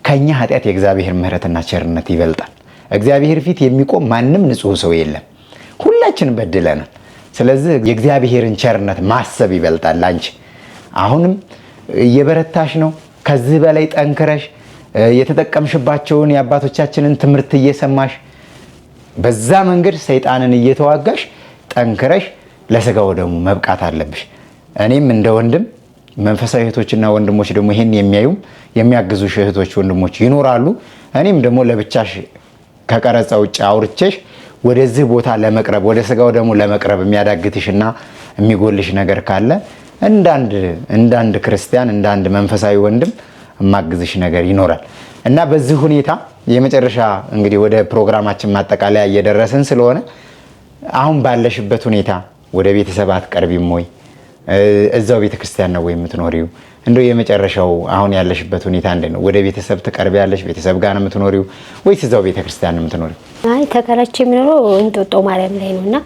ከኛ ኃጢአት የእግዚአብሔር ምሕረትና ቸርነት ይበልጣል። እግዚአብሔር ፊት የሚቆም ማንም ንጹህ ሰው የለም። ሁላችን በድለናል። ስለዚህ የእግዚአብሔርን ቸርነት ማሰብ ይበልጣል። አንቺ አሁንም እየበረታሽ ነው። ከዚህ በላይ ጠንክረሽ የተጠቀምሽባቸውን የአባቶቻችንን ትምህርት እየሰማሽ በዛ መንገድ ሰይጣንን እየተዋጋሽ ጠንክረሽ ለስጋው ደሙ መብቃት አለብሽ። እኔም እንደ ወንድም መንፈሳዊ እህቶችና ወንድሞች ደግሞ ይሄን የሚያዩም የሚያግዙሽ እህቶች ወንድሞች ይኖራሉ። እኔም ደግሞ ለብቻሽ ከቀረጻ ውጭ አውርቼሽ ወደዚህ ቦታ ለመቅረብ ወደ ስጋው ደሙ ለመቅረብ የሚያዳግትሽና የሚጎልሽ ነገር ካለ እንዳንድ ክርስቲያን እንዳንድ መንፈሳዊ ወንድም ማግዝሽ ነገር ይኖራል እና በዚህ ሁኔታ የመጨረሻ እንግዲህ ወደ ፕሮግራማችን ማጠቃለያ እየደረስን ስለሆነ አሁን ባለሽበት ሁኔታ ወደ ቤተሰብ አትቀርቢም ወይ? እዛው ቤተክርስቲያን ነው ወይ የምትኖሪው? እንደው የመጨረሻው አሁን ያለሽበት ሁኔታ እንዴት ነው? ወደ ቤተሰብ ትቀርቢያለሽ? ቤተሰብ ጋር ነው የምትኖሪው ወይስ እዛው ቤተክርስቲያን ነው የምትኖሪው? አይ ተከራቼ የምኖረው እንጦጦ ማርያም ላይ ነውና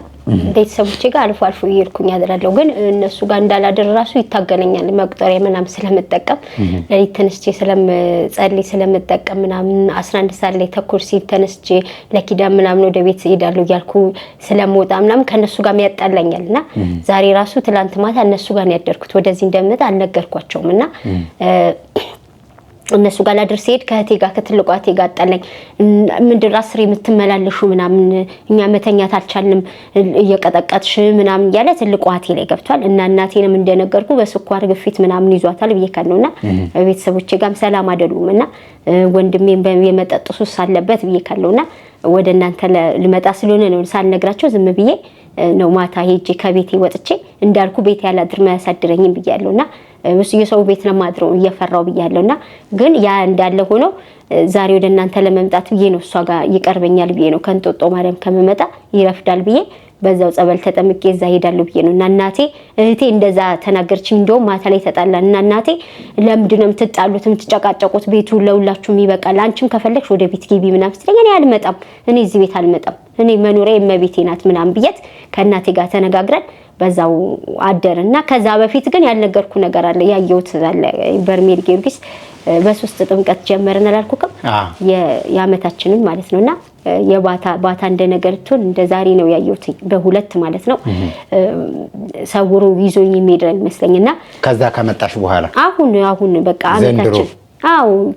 ቤተሰቦቼ ጋር አልፎ አልፎ እየሄድኩኝ አድራለሁ። ግን እነሱ ጋር እንዳላደር ራሱ ይታገለኛል። መቁጠሪያ ምናምን ስለምጠቀም ለሊት ተነስቼ ስለምጸልይ ስለምጠቀም ምናምን 11 ሰዓት ላይ ተኩል ሲል ተነስቼ ለኪዳን ምናምን ወደ ቤት እሄዳለሁ እያልኩ ስለምወጣ ምናምን ከነሱ ጋር ያጣላኛልና ዛሬ ራሱ ትላንት ማታ እነሱ ጋር ነው ያደርኩት። ወደዚህ እንደምመጣ አልነገርኳቸውም እና እነሱ ጋር ላድርስ ሄድ ከእህቴ ጋር ከትልቋ እህቴ ጋር አጣላኝ። ምንድን አስሬ የምትመላለሹ ምናምን እኛ መተኛት አልቻልንም እየቀጠቀጥሽ ምናምን እያለ ትልቋ እህቴ ላይ ገብቷል። እና እናቴንም እንደነገርኩ በስኳር ግፊት ምናምን ይዟታል ብዬ ካለውና ቤተሰቦቼ ጋርም ሰላም አይደሉም እና ወንድሜም የመጠጥ ሱስ አለበት ብዬ ካለውና ወደ እናንተ ልመጣ ስለሆነ ነው ሳልነግራቸው ዝም ብዬ ነው ማታ ሄጄ ከቤቴ ወጥቼ እንዳልኩ ቤት ያላድር ማያሳድረኝም ብያለሁና የሰው ቤት ለማድረው እየፈራው ብያለሁና ግን ያ እንዳለ ሆኖ ዛሬ ወደ እናንተ ለመምጣት ብዬ ነው እሷ ጋር ይቀርበኛል ብዬ ነው ከንጦጦ ማርያም ከመመጣ ይረፍዳል ብዬ በዛው ጸበል ተጠምቄ እዛ ሄዳለሁ ብዬ ነው እና እናቴ እህቴ እንደዛ ተናገርችኝ። እንደውም ማታ ላይ ተጣላን እና እናቴ ለምንድን ነው የምትጣሉት የምትጨቃጨቁት? ቤቱ ለሁላችሁም ይበቃል፣ አንቺም ከፈለግሽ ወደ ቤት ግቢ ምናምን ስትለኝ እኔ አልመጣም፣ እኔ እዚህ ቤት አልመጣም፣ እኔ መኖሪያ የመቤቴ ናት ምናምን ብያት ከእናቴ ጋር ተነጋግረን በዛው አደርና ከዛ በፊት ግን ያልነገርኩ ነገር አለ ያየሁት አለ በርሜል ጊዮርጊስ በሶስት ጥምቀት ጀመረን አላልኩክም? የዓመታችንን ማለት ነውና የባታ እንደነገርቱን እንደዛሬ ነው ያየሁት በሁለት ማለት ነው ሰውሮ ይዞኝ የሚሄድ ይመስለኝና ከዛ ከመጣሽ በኋላ አሁን በቃ ዓመታችን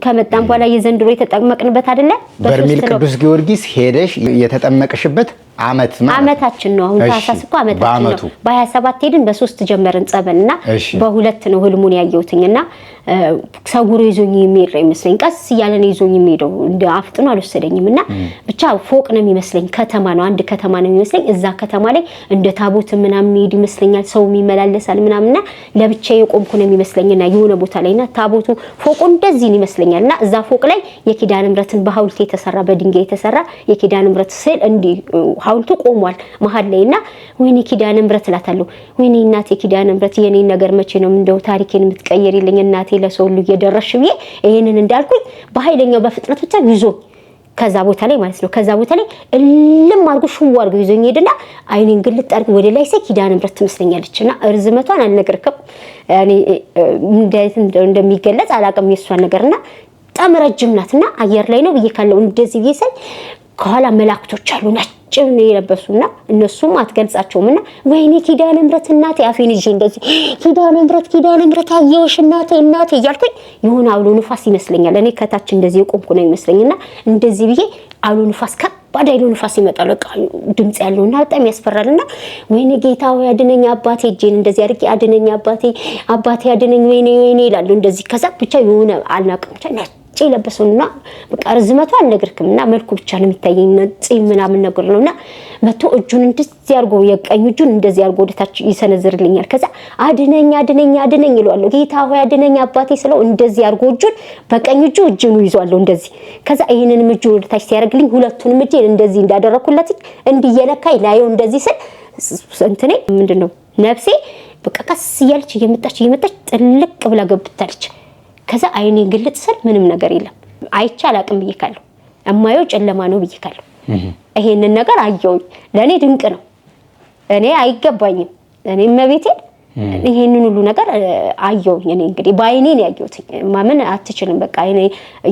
ከመጣን በኋላ የዘንድሮ የተጠመቅንበት አይደለ በርሜል ቅዱስ ጊዮርጊስ ሄደሽ የተጠመቅሽበት ዓመታችን ነው። አሁን ታሳስኩ ዓመታችን ነው። በ27 ሄድን በ3 ጀመርን ጸበልና በሁለት ነው ህልሙን ያየሁትኝና ሰውሮ ይዞኝ የሚሄድ ይመስለኝ ቀስ እያለ ነው ይዞኝ የሚሄደው እንደ አፍጥኖ አልወሰደኝምና ብቻ ፎቅ ነው የሚመስለኝ ከተማ ነው አንድ ከተማ ነው የሚመስለኝ እዛ ከተማ ላይ እንደ ታቦት ምናምን ይሄድ ይመስለኛል ሰው የሚመላለሳል ምናምንና ለብቻ የቆምኩ ነው የሚመስለኝና የሆነ ቦታ ላይና ታቦቱ ፎቁ እንደዚህ ነው ይመስለኛልና እዛ ፎቅ ላይ የኪዳነ ምሕረትን በሐውልት የተሰራ በድንጋይ የተሰራ የኪዳነ ምሕረት ስዕል እንዲ ሐውልቱ ቆሟል መሃል ላይና ወይኔ ኪዳነ ምሕረት እላታለሁ ወይኔ እናቴ ኪዳነ ምሕረት የኔን ነገር መቼ ነው እንደው ታሪኬን የምትቀየሪልኝ እናቴ ለሰው ሁሉ እየደረሽ ብዬ ይሄንን እንዳልኩኝ በኃይለኛው በፍጥነት ብቻ ይዞ ከዛ ቦታ ላይ ማለት ነው ከዛ ቦታ ላይ እልም አድርጎ ሽው አድርጎ ይዞኝ ሄድና አይኔን ግልጥ አድርጎ ወደ ላይ ሳይ ኪዳነ ምሕረት ትመስለኛለችና እርዝመቷን አልነግርክም እኔ እንደሚገለጽ አላውቅም የሷን ነገርና በጣም ረጅም ናትና አየር ላይ ነው ብዬ ካለው እንደዚህ ብዬ ሳይ ከኋላ መላእክቶች አሉ ነጭ ነው የለበሱና እነሱም አትገልጻቸውምና ወይኔ ኪዳነ ምሕረት እናቴ አፌን ይዤ እንደዚህ ኪዳነ ምሕረት አየሁሽ እናቴ እያልኩኝ የሆነ አውሎ ንፋስ ይመስለኛል እኔ ከታች እንደዚህ የቆምኩ ነው ይመስለኝና እንደዚህ ብዬ አውሎ ንፋስ ከባድ አውሎ ንፋስ ይመጣል በቃ ድምጽ ያለውና በጣም ያስፈራልና ወይኔ ጌታ ሆይ አድነኝ አባቴ እጄን እንደዚህ አድርጌ አድነኝ አባቴ አድነኝ ወይኔ ይላሉ እንደዚህ ከዛ ብቻ የሆነ አልናቅም ብቻ ለበሰውና በቃ ርዝመቱ አልነገርክምና መልኩ ብቻ ነው የሚታየኝ ነጭ ምናምን ነገር ነውና መቶ እጁን እንደዚህ አርጎ የቀኝ እጁን እንደዚህ አርጎ ወደታች ይሰነዝርልኛል ከዛ አድነኝ ይሏል ጌታ ሆይ አድነኝ አባቴ ስለው እንደዚህ አርጎ እጁን በቀኝ እጁ እጁን ይዟል እንደዚህ ከዛ ይሄንን እጁ ወደታች ሲያርግልኝ ሁለቱንም እጄን እንደዚህ እንዳደረኩለት እንዲየለካይ ላየው እንደዚህ ስል እንትኔ ምንድነው ነፍሴ በቃ ቀስ እያለች እየመጣች ጥልቅ ብላ ገብታለች ከዛ አይኔን ግልጥ ስል ምንም ነገር የለም አይቻል አቅም ብዬካለሁ እማየው ጨለማ ነው ብዬካለሁ ይሄንን ነገር አየው ለኔ ድንቅ ነው እኔ አይገባኝም እኔ መቤቴ ይሄንን ሁሉ ነገር አየው እኔ እንግዲህ ባይኔ ነው ያየሁት ማመን አትችልም በቃ እኔ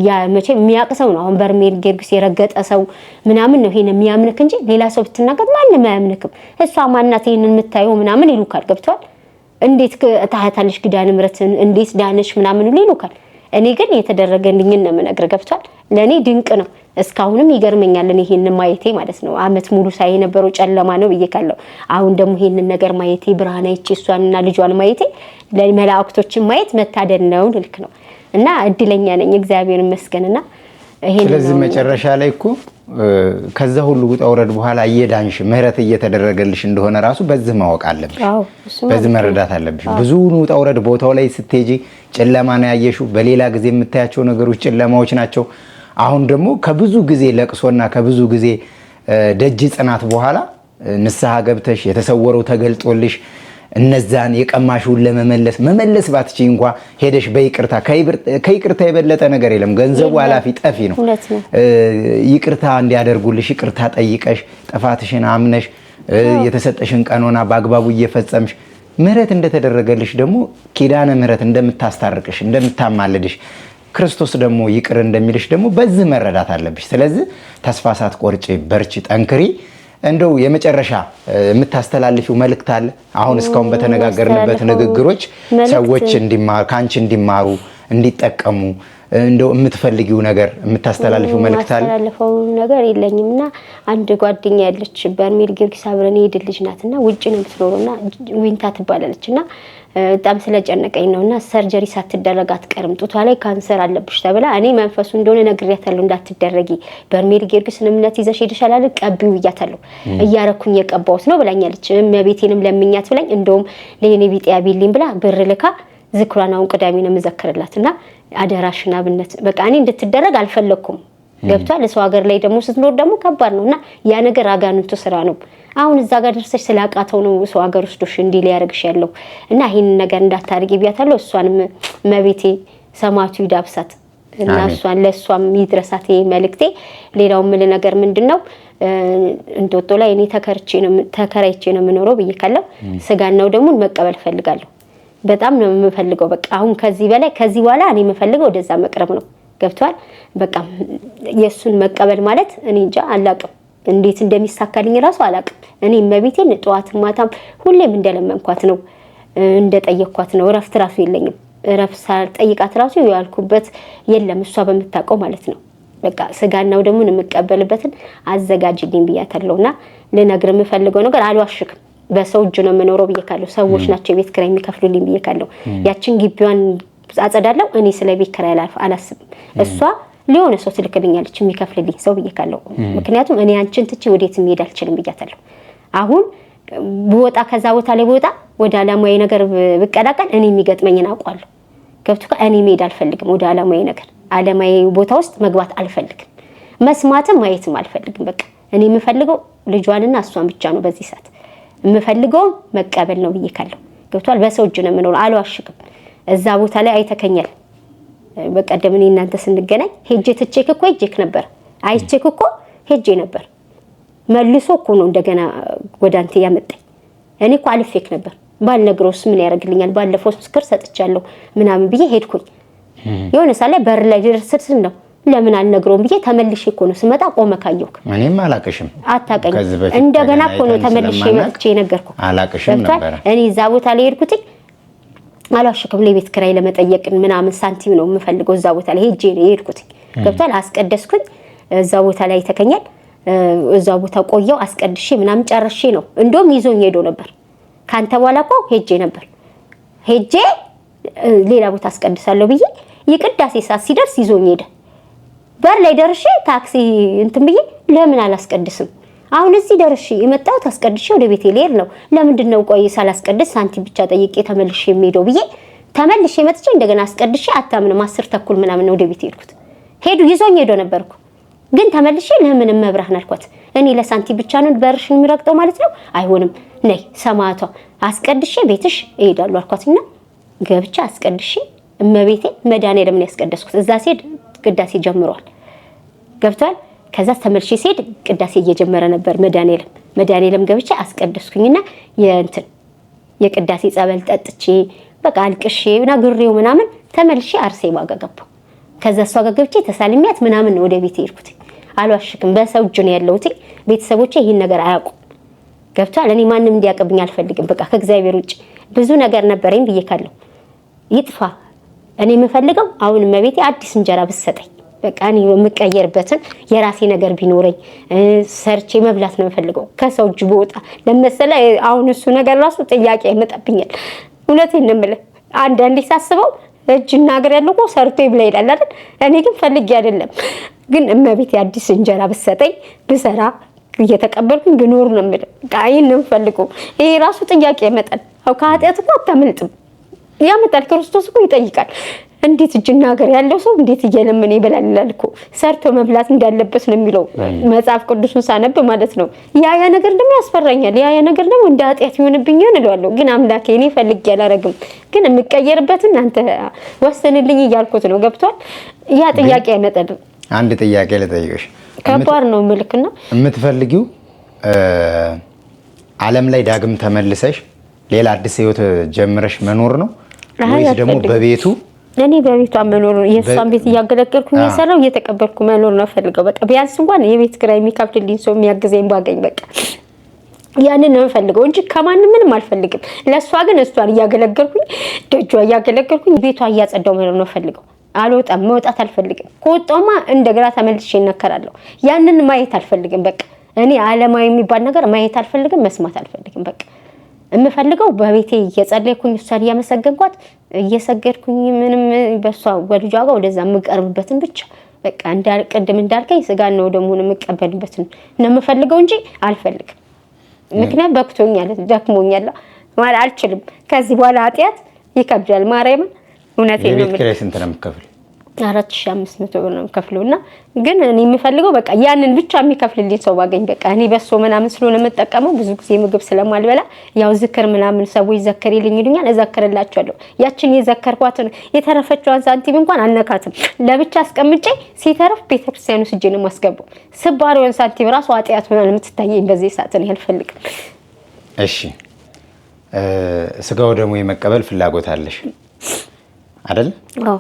ያ መቼ የሚያቅሰው ነው አሁን በርሜል ጊዮርጊስ የረገጠ ሰው ምናምን ነው ይሄን የሚያምንክ እንጂ ሌላ ሰው ብትናገር ማንም አያምንክም እሷ ማናት ይሄንን የምታየው ምናምን ይሉካል ገብቷል እንዴት ታህታለሽ ኪዳነ ምሕረትን እንዴት ዳነሽ ምናምን ይሉካል እኔ ግን የተደረገልኝ ነው መነግር ገብቷል ለኔ ድንቅ ነው እስካሁንም ይገርመኛል እኔ ይሄንን ማየቴ ማለት ነው አመት ሙሉ ሳይ የነበረው ጨለማ ነው ብዬካለሁ አሁን ደግሞ ይሄንን ነገር ማየቴ ብርሃን አይቼ እሷንና ልጇን ማየቴ ለመላእክቶችን ማየት መታደል ነው ልክ ነው እና እድለኛ ነኝ እግዚአብሔር ይመስገንና ይሄን ስለዚህ መጨረሻ ላይ እኮ ከዛ ሁሉ ውጣ ወረድ በኋላ እየዳንሽ ምህረት እየተደረገልሽ እንደሆነ ራሱ በዚህ ማወቅ አለብሽ በዚህ መረዳት አለብሽ ብዙ ውጣ ወረድ ቦታው ላይ ስትሄጂ ጨለማ ነው ያየሽው በሌላ ጊዜ የምታያቸው ነገሮች ጨለማዎች ናቸው አሁን ደግሞ ከብዙ ጊዜ ለቅሶና ከብዙ ጊዜ ደጅ ጽናት በኋላ ንስሐ ገብተሽ የተሰወረው ተገልጦልሽ እነዛን የቀማሽውን ለመመለስ ባትቺ እንኳን ሄደሽ በይቅርታ ከይቅርታ የበለጠ ነገር የለም ገንዘቡ አላፊ ጠፊ ነው ይቅርታ እንዲያደርጉልሽ ይቅርታ ጠይቀሽ ጥፋትሽን አምነሽ የተሰጠሽን ቀኖና በአግባቡ እየፈጸምሽ ምህረት እንደተደረገልሽ ደግሞ ኪዳነ ምህረት እንደምታስታርቅሽ እንደምታማልድሽ ክርስቶስ ደግሞ ይቅር እንደሚልሽ ደግሞ በዚህ መረዳት አለብሽ ስለዚህ ተስፋ ሳትቆርጪ በርቺ ጠንክሪ እንደው የመጨረሻ የምታስተላልፊው መልእክት አለ አሁን እስካሁን በተነጋገርንበት ንግግሮች ሰዎች እንዲማሩ ካንቺ እንዲማሩ እንዲጠቀሙ እንደው የምትፈልጊው ነገር የምታስተላልፊው መልእክት አለ? የማስተላልፈው ነገር የለኝምና አንድ ጓደኛ ያለች በርሜል ጊዮርጊስ አብረን ሄድን ልጅ ናትና ውጪ ነው የምትኖርና ዊንታ ትባላለችና በጣም ስለጨነቀኝ ነውና ሰርጀሪ ሳትደረግ አትቀርም ጡቷ ላይ ካንሰር አለብሽ ተብላ እኔ መንፈሱ እንደሆነ ነግሬያታለሁ እንዳትደረጊ በርሜል ጊዮርጊስን እምነት ይዘሽ ሄደሻል አይደል ቀቢው ብያታለሁ እያረኩኝ የቀባውት ነው ብላኛለች እመቤቴንም ለምኛት ብላኝ እንደውም ለኔ ቢጤያ ቢልኝ ብላ ብር ልካ ዝክሯን አሁን ቅዳሜ ነው መዘከረላትና አደራሽና ብነት በቃ እኔ እንድትደረግ አልፈለኩም ገብቷል ለሰው ሀገር ላይ ደግሞ ስትኖር ደግሞ ከባድ ነውና ያ ነገር አጋንንቱ ስራ ነው አሁን እዛ ጋር ደርሰሽ ስላቃተው ነው ሰው ሀገር ውስጥሽ እንዲ ሊያረግሽ ያለው እና ይሄን ነገር እንዳታርጊ ቢያታለው እሷንም መቤቴ ሰማቱ ይዳብሳት እና እሷን ለሷም ይድረሳት መልእክቴ ሌላው ምን ነገር ምንድነው እንጦጦ ላይ እኔ ተከራይቼ ነው የምኖረው ብዬካለው ስጋናው ደግሞ መቀበል ፈልጋለሁ በጣም ነው የምፈልገው በቃ አሁን ከዚህ በኋላ እኔ የምፈልገው ወደዛ መቅረብ ነው ገብቷል በቃ የሱን መቀበል ማለት እኔ እንጃ አላቅም እንዴት እንደሚሳካልኝ ራሱ አላቅም እኔ መቤቴን ጧት ማታም ሁሌም እንደለመንኳት ነው እንደጠየቅኳት ነው ረፍት ራሱ የለኝም ረፍት ሳልጠይቃት ራሱ ያልኩበት የለም እሷ በመታቀው ማለት ነው በቃ ስጋናው ደግሞ የምቀበልበትን አዘጋጅልኝ ብያታለሁና ለነገር የምፈልገው ነገር አልዋሽክም በሰው እጅ ነው የምኖረው ብዬካለሁ ሰዎች ናቸው የቤት ኪራይ የሚከፍሉልኝ ብዬካለሁ ያችን ግቢዋን አጸዳለሁ እኔ ስለ ቤት ኪራይ አላስብም እሷ ሊሆነ ሰው ትልክልኛለች የሚከፍልልኝ ሰው ብዬካለሁ ምክንያቱም እኔ አንቺን ትቼ ወዴት መሄድ አልችልም ብያታለሁ አሁን በወጣ ከዛ ቦታ ላይ በወጣ ወደ አላማዬ ነገር ብቀላቀል እኔ የሚገጥመኝን አውቃለሁ ገብቶካ እኔ መሄድ አልፈልግም ወደ አላማዬ ነገር አላማዬ ቦታ ውስጥ መግባት አልፈልግም መስማትም ማየትም አልፈልግም በቃ እኔ የምፈልገው ልጇንና እሷን ብቻ ነው በዚህ ሰዓት የምፈልገው መቀበል ነው ብዬካለሁ ገብቷል በሰው እጅ ነው የምኖረው አልዋሽክም እዛ ቦታ ላይ አይተከኛል በቀደም እኔ እናንተ ስንገናኝ ሄጄ ትቼክ እኮ ሄጄክ ነበር አይቼክ እኮ ሄጄ ነበር መልሶ እኮ ነው እንደገና ወዳንተ ያመጣኝ እኔ እኮ አልፌክ ነበር ባልነግሮስ ምን ያደርግልኛል ባለፈው ምስክር ሰጥቻለሁ ምናምን ብዬ ሄድኩኝ የሆነ ሳለ በር ላይ ድረስን ነው ለምን አልነግሮም ብዬ ተመልሼ እኮ ነው ስመጣ ቆመ ካየውክ እኔም አላቀሽም አታቀኝ እንደገና እኮ ነው ተመልሼ መጥቼ ነገርኩ አላቀሽም ነበር እኔ እዛ ቦታ ላይ ሄድኩት አላሽከም ለቤት ኪራይ ለመጠየቅ ምናምን ሳንቲም ነው የምፈልገው እዛ ቦታ ላይ ሄጄ ነው የሄድኩት ገብቷል አስቀደስኩኝ እዛ ቦታ ላይ ተከኛል እዛ ቦታ ቆየው አስቀድሼ ምናምን ጨርሼ ነው እንደውም ይዞኝ ሄዶ ነበር ካንተ በኋላ እኮ ሄጄ ሌላ ቦታ አስቀድሳለሁ ብዬ የቅዳሴ ሰዓት ሲደርስ ይዞኝ ሄደ በር ላይ ደርሼ ታክሲ እንትን ብዬ ለምን አላስቀድስም አሁን እዚህ ደርሼ የመጣሁት አስቀድሼ ወደ ቤቴ ልሄድ ነው ለምንድነው ቆይ ሳላስቀድስ ሳንቲም ብቻ ጠይቄ ተመልሼ የምሄደው ብዬ ተመልሼ መጥቼ እንደገና አስቀድሼ አታምንም 10 ተኩል ምናምን ወደ ቤቴ ሄድኩት ይዞኝ ሄዶ ነበርኩ ግን ተመልሼ ለምን መብራህን አልኳት እኔ ለሳንቲም ብቻ ነው በርሽን የሚረግጠው ማለት ነው አይሆንም ነይ ሰማቷ አስቀድሼ ቤትሽ እሄዳለሁ አልኳትና ገብቻ አስቀድሼ እመቤቴ መድኃኒዓለም ነው ያስቀደስኩት እዛ ሲሄድ ቅዳሴ ጀምሯል ገብቷል ከዛ ተመልሼ ሲሄድ ቅዳሴ እየጀመረ ነበር መድኃኒዓለም ገብቼ አስቀደስኩኝና የቅዳሴ ጸበል ጠጥቼ በቃ አልቅሼ ግሬው ምናምን ተመልሼ አርሴማ ጋር ገባሁ ከዛ እሷ ጋር ገብቼ ተሳልሚያት ምናምን ወደ ቤት ሄድኩት አልዋሽክም በሰው እጅ ነው ያለሁት ቤተሰቦቼ ይሄን ነገር አያውቁም ገብቷል እኔ ማንንም እንዲያቀብኝ አልፈልግም በቃ ከእግዚአብሔር ውጭ ብዙ ነገር ነበርኝ ብዬካለሁ ይጥፋ እኔ የምፈልገው አሁን መቤቴ አዲስ እንጀራ ብትሰጠኝ በቃ እኔ የምቀየርበትን የራሴ ነገር ቢኖረኝ ሰርቼ መብላት ነው የምፈልገው ከሰው እጅ በወጣ ለምሳሌ አሁን እሱ ነገር ራሱ ጥያቄ ያመጣብኛል እውነቴን ነው የምልህ አንዳንዴ ሳስበው እጅና እግር ያለው እኮ ሰርቶ ይብላ ይላል አይደል እኔ ግን ፈልጌ አይደለም ግን እመቤቴ አዲስ እንጀራ ብትሰጠኝ ብሰራ እየተቀበልኩኝ ብኖር ነው የምልህ ቃይን ነው የምፈልገው ይሄ ራሱ ጥያቄ ያመጣል አው ከኃጢአት እኮ አታመልጥም ያመጣል ክርስቶስ እኮ ይጠይቃል እንዴት እጅና ሀገር ያለው ሰው እንዴት እየለመነ ይበላል ይላልኩ ሰርቶ መብላት እንዳለበት ነው የሚለው መጽሐፍ ቅዱስን ሳነብ ማለት ነው ያ ነገር ደግሞ ያስፈራኛል ያ ነገር ደግሞ እንደ ኃጢአት ይሆንብኝ ይሆናል ግን አምላኬ እኔ ፈልጌ አላረግም ግን የምቀየርበትን አንተ ወሰንልኝ እያልኩት ነው ገብቷል ያ ጥያቄ ያመጣል አንድ ጥያቄ ልጠይቅሽ ከባድ ነው ምልክና የምትፈልጊው ዓለም ላይ ዳግም ተመልሰሽ ሌላ አዲስ ህይወት ጀምረሽ መኖር ነው ወይስ ደግሞ በቤቱ እኔ በቤቷ መኖር የሷን ቤት ያገለገልኩኝ የሰራው እየተቀበልኩ መኖር ነው ፈልገው በቃ ቢያንስ እንኳን የቤት ኪራይ የሚከፍልልኝ ሰው የሚያግዘኝ ባገኝ በቃ ያንን ነው ፈልገው እንጂ ከማንም ምንም አልፈልግም ለሷ ግን እሷን ያገለገልኩኝ ደጇ ያገለገልኩኝ ቤቷ ያጸዳው መኖር ነው ፈልገው አልወጣም፣ መውጣት አልፈልግም። ከወጣውማ እንደገና ተመልሼ እነከራለሁ። ያንን ማየት አልፈልግም። በቃ እኔ ዓለማዊ የሚባል ነገር ማየት አልፈልግም፣ መስማት አልፈልግም። በቃ የምፈልገው በቤቴ እየጸለይኩኝ እሷን እያመሰገንኳት እየሰገድኩኝ ምንም በሷ ወልጇ ጋር ወደዛ የምቀርብበትን ብቻ በቃ ቅድም እንዳልከኝ ስጋን ነው ደግሞ የምቀበልበትን ነው የምፈልገው እንጂ አልፈልግም። ምክንያት በክቶኛል፣ ደክሞኛል ማለት አልችልም። ከዚህ በኋላ ኃጢአት ይከብዳል። ማርያምን እውነቴን ነው። የቤት ኪራይ ስንት ነው የምትከፍል? 4500 ብር ነው የምከፍለውና ግን እኔ የምፈልገው በቃ ያንን ብቻ የሚከፍልልኝ ሰው ባገኝ በቃ እኔ በሶ ምናምን ስለሆነ የምጠቀመው ብዙ ጊዜ ምግብ ስለማልበላ ያው ዝክር ምናምን ሰዎች ዘክሪልኝ ይሉኛል፣ እዘክርላቸዋለሁ። ያችን የዘከርኳትን የተረፈችዋን ሳንቲም እንኳን አልነካትም፣ ለብቻ አስቀምጬ ሲተርፍ ቤተክርስቲያኑ ስጄ ነው የማስገባው። ስባሪውን ሳንቲም ራሱ ኃጢአት ሆናል የምትታየኝ በዚህ ሰዓት ነው አልፈልግም። እሺ ስጋው ደግሞ የመቀበል ፍላጎት አለሽ አይደል? አዎ።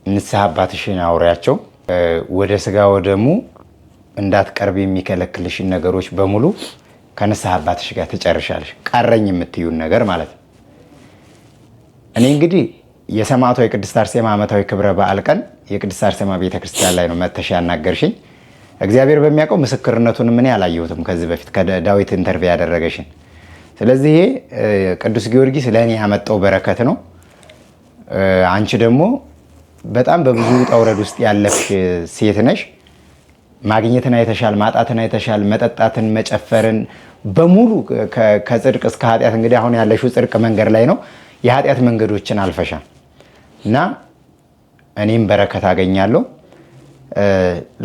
ንስሐ አባትሽን አውሪያቸው። ወደ ስጋ ወደሙ እንዳትቀርብ የሚከለክልሽን ነገሮች በሙሉ ከንስሐ አባትሽ ጋር ትጨርሻለሽ። ቀረኝ የምትዩን ነገር ማለት ነው። እኔ እንግዲህ የሰማዕቷ የቅድስት አርሴማ ዓመታዊ ክብረ በዓል ቀን የቅድስት አርሴማ ቤተክርስቲያን ላይ ነው መተሽ ያናገርሽኝ። እግዚአብሔር በሚያውቀው ምስክርነቱን ምን አላየሁትም ከዚህ በፊት ከዳዊት ኢንተርቪው ያደረገሽን። ስለዚህ ይሄ ቅዱስ ጊዮርጊስ ለእኔ ያመጣው በረከት ነው። አንቺ ደግሞ በጣም በብዙ ውጣ ውረድ ውስጥ ያለፍሽ ሴት ነሽ። ማግኘትን አይተሻል፣ ማጣትን አይተሻል፣ መጠጣትን፣ መጨፈርን በሙሉ ከጽድቅ እስከ ኃጢአት። እንግዲህ አሁን ያለሽው ጽድቅ መንገድ ላይ ነው። የኃጢአት መንገዶችን አልፈሻል እና እኔም በረከት አገኛለሁ።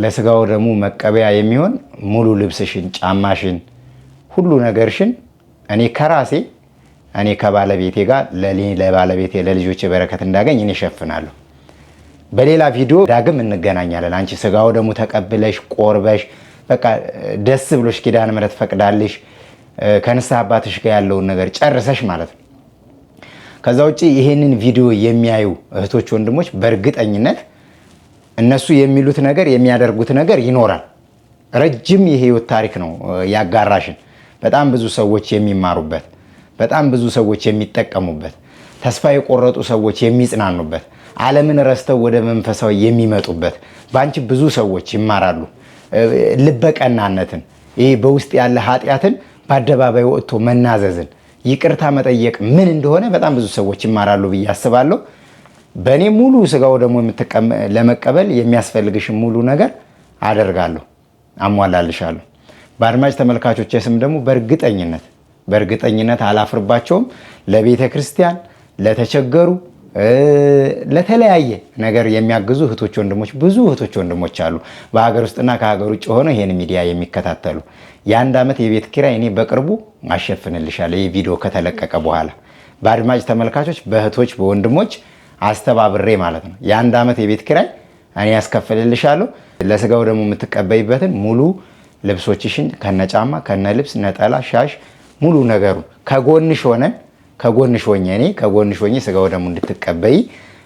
ለስጋው ደግሞ መቀበያ የሚሆን ሙሉ ልብስሽን፣ ጫማሽን፣ ሁሉ ነገርሽን እኔ ከራሴ እኔ ከባለቤቴ ጋር ለባለቤቴ ለልጆቼ በረከት እንዳገኝ እኔ እሸፍናለሁ። በሌላ ቪዲዮ ዳግም እንገናኛለን። አንቺ ስጋው ደግሞ ተቀብለሽ ቆርበሽ በቃ ደስ ብሎሽ ኪዳነ ምሕረት ፈቅዳልሽ ከንስሐ አባትሽ ጋር ያለውን ነገር ጨርሰሽ ማለት ነው። ከዛ ውጪ ይሄንን ቪዲዮ የሚያዩ እህቶች ወንድሞች በእርግጠኝነት እነሱ የሚሉት ነገር የሚያደርጉት ነገር ይኖራል። ረጅም የህይወት ታሪክ ነው ያጋራሽን። በጣም ብዙ ሰዎች የሚማሩበት፣ በጣም ብዙ ሰዎች የሚጠቀሙበት፣ ተስፋ የቆረጡ ሰዎች የሚጽናኑበት፣ ዓለምን ረስተው ወደ መንፈሳዊ የሚመጡበት በአንቺ ብዙ ሰዎች ይማራሉ። ልበቀናነትን፣ ይሄ በውስጥ ያለ ኃጢአትን በአደባባይ ወጥቶ መናዘዝን፣ ይቅርታ መጠየቅ ምን እንደሆነ በጣም ብዙ ሰዎች ይማራሉ ብዬ አስባለሁ። በእኔ ሙሉ ስጋው ደግሞ ለመቀበል የሚያስፈልግሽን ሙሉ ነገር አደርጋለሁ፣ አሟላልሻለሁ። በአድማጭ ተመልካቾች ስም ደግሞ በእርግጠኝነት አላፍርባቸውም። ለቤተ ክርስቲያን፣ ለተቸገሩ፣ ለተለያየ ነገር የሚያግዙ እህቶች ወንድሞች፣ ብዙ እህቶች ወንድሞች አሉ በሀገር ውስጥና ከሀገር ውጭ ሆነው ይሄን ሚዲያ የሚከታተሉ። የ1 ዓመት የቤት ኪራይ እኔ በቅርቡ አሸፍንልሻለሁ፣ ይህ ቪዲዮ ከተለቀቀ በኋላ በአድማጭ ተመልካቾች፣ በእህቶች፣ በወንድሞች አስተባብሬ ማለት ነው። የ1 ዓመት የቤት ኪራይ እኔ ያስከፍልልሻለሁ። ለስጋው ደግሞ የምትቀበይበትን ሙሉ ልብሶችሽን ከነጫማ ከነልብስ ነጠላ ሻሽ ሙሉ ነገሩ ከጎንሽ ሆኜ እኔ ከጎንሽ ሆኜ ስጋው ደግሞ እንድትቀበይ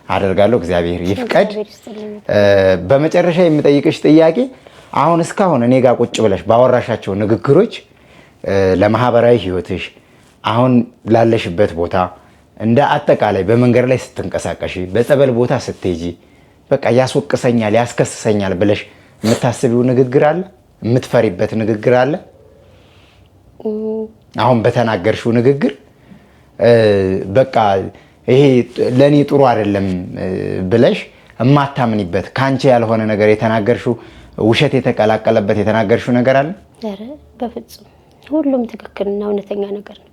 አደርጋለሁ። እግዚአብሔር ይፍቀድ። በመጨረሻ የምጠይቅሽ ጥያቄ አሁን እስካሁን እኔ ጋር ቁጭ ብለሽ ባወራሻቸው ንግግሮች ለማህበራዊ ህይወትሽ፣ አሁን ላለሽበት ቦታ፣ እንደ አጠቃላይ በመንገድ ላይ ስትንቀሳቀሽ፣ በጸበል ቦታ ስትሄጂ በቃ ያስወቅሰኛል ያስከስሰኛል ብለሽ የምታስቢው ንግግር አለ? የምትፈሪበት ንግግር አለ? አሁን በተናገርሽው ንግግር በቃ ይሄ ለኔ ጥሩ አይደለም ብለሽ እማታምኒበት ካንቺ ያልሆነ ነገር የተናገርሽው ውሸት የተቀላቀለበት የተናገርሽው ነገር አለ? አረ በፍጹም ሁሉም ትክክልና እውነተኛ ነገር ነው።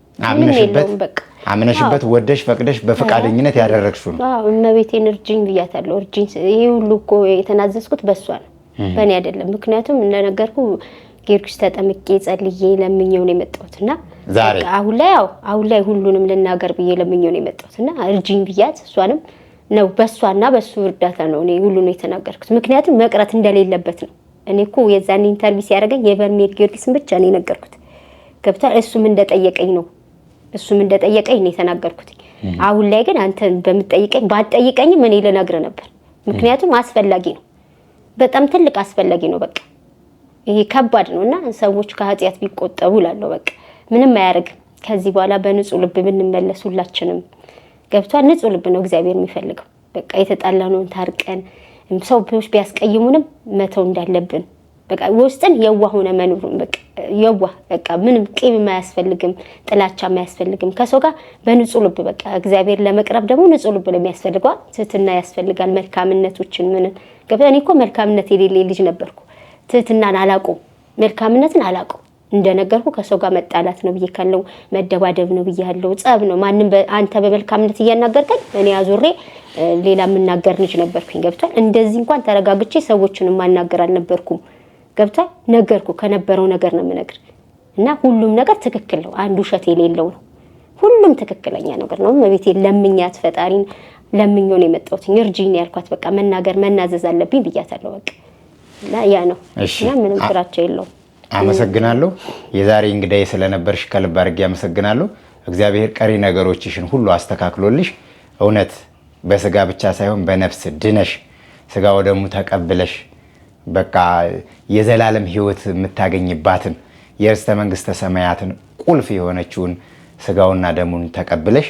አምነሽበት ወደሽ ፈቅደሽ በፈቃደኝነት ያደረግሽው ነው። አዎ እመቤቴን እርጅኝ ብያታለሁ። እርጅኝ ይሄ ሁሉ እኮ የተናዘዝኩት በሷ ነው፣ በእኔ አይደለም። ምክንያቱም እንደነገርኩ ጊዮርጊስ ተጠምቄ ጸልዬ ለምኜው ነው የመጣሁትና ዛሬ አሁን ላይ ሁሉንም ልናገር ብዬ ለምኜው ነው የመጣሁትና እርጅኝ ብያት እሷንም ነው በሷና በሱ እርዳታ ነው እኔ ሁሉንም የተናገርኩት። ምክንያቱም መቅረት እንደሌለበት ነው። እኔ እኮ የዛን ኢንተርቪው ሲያደርገኝ የበርሜል ጊዮርጊስን ብቻ ነው የነገርኩት። ገብታ እሱም እንደጠየቀኝ ነው የተናገርኩት። አሁን ላይ ግን አንተ ባትጠይቀኝም እኔ ልነግርህ ነበር። ምክንያቱም አስፈላጊ ነው፣ በጣም ትልቅ አስፈላጊ ነው። በቃ ይሄ ከባድ ነውና ሰዎች ከኃጢአት ቢቆጠቡ እላለሁ። በቃ ምንም አያደርግም። ከዚህ በኋላ በንጹህ ልብ ብንመለስ ሁላችንም ገብቷል። ንጹህ ልብ ነው እግዚአብሔር የሚፈልገው። በቃ የተጣላነውን ታርቀን ሰዎች ቢያስቀይሙንም መተው እንዳለብን በቃ ውስጥን የዋህ ሆነ መኖር በቃ የዋህ በቃ ምንም ቂም የማያስፈልግም ጥላቻ የማያስፈልግም ከሰው ጋር በንጹህ ልብ በቃ እግዚአብሔር ለመቅረብ ደግሞ ንጹህ ልብ ለሚያስፈልገው ትህትና ያስፈልጋል መልካምነቶችን ምን ገበኔ እኮ መልካምነት የሌለ ልጅ ነበርኩ ትህትናን አላውቀው መልካምነትን አላውቀው እንደነገርኩ ከሰው ጋር መጣላት ነው ብዬካለው መደባደብ ነው ብያለው ጸብ ነው ማንንም አንተ በመልካምነት እያናገርከኝ እኔ አዙሬ ሌላ ምናገር ልጅ ነበርኩኝ ገብቷል እንደዚህ እንኳን ተረጋግቼ ሰዎችን ማናገር አልነበርኩም ገብቷል ነገርኩ ከነበረው ነገር ነው ምነግር እና ሁሉም ነገር ትክክል ነው አንዱ ሸት የሌለው ነው ሁሉም ትክክለኛ ነገር ነው መቤቴ ለምኛት ፈጣሪን ለምኞ ነው የመጣሁት እርጂኝ ያልኳት በቃ መናገር መናዘዝ አለብኝ ብያታለሁ በቃ እና ያ ነው እና ምንም ስራቸው የለው አመሰግናለሁ የዛሬ እንግዳዬ ስለነበርሽ ከልብ አድርጌ አመሰግናለሁ እግዚአብሔር ቀሪ ነገሮችሽን ሁሉ አስተካክሎልሽ እውነት በስጋ ብቻ ሳይሆን በነፍስ ድነሽ ስጋ ወደሙ ተቀብለሽ በቃ የዘላለም ህይወት የምታገኝባትን የርስተ መንግስተ ሰማያትን ቁልፍ የሆነችውን ስጋውና ደሙን ተቀብለሽ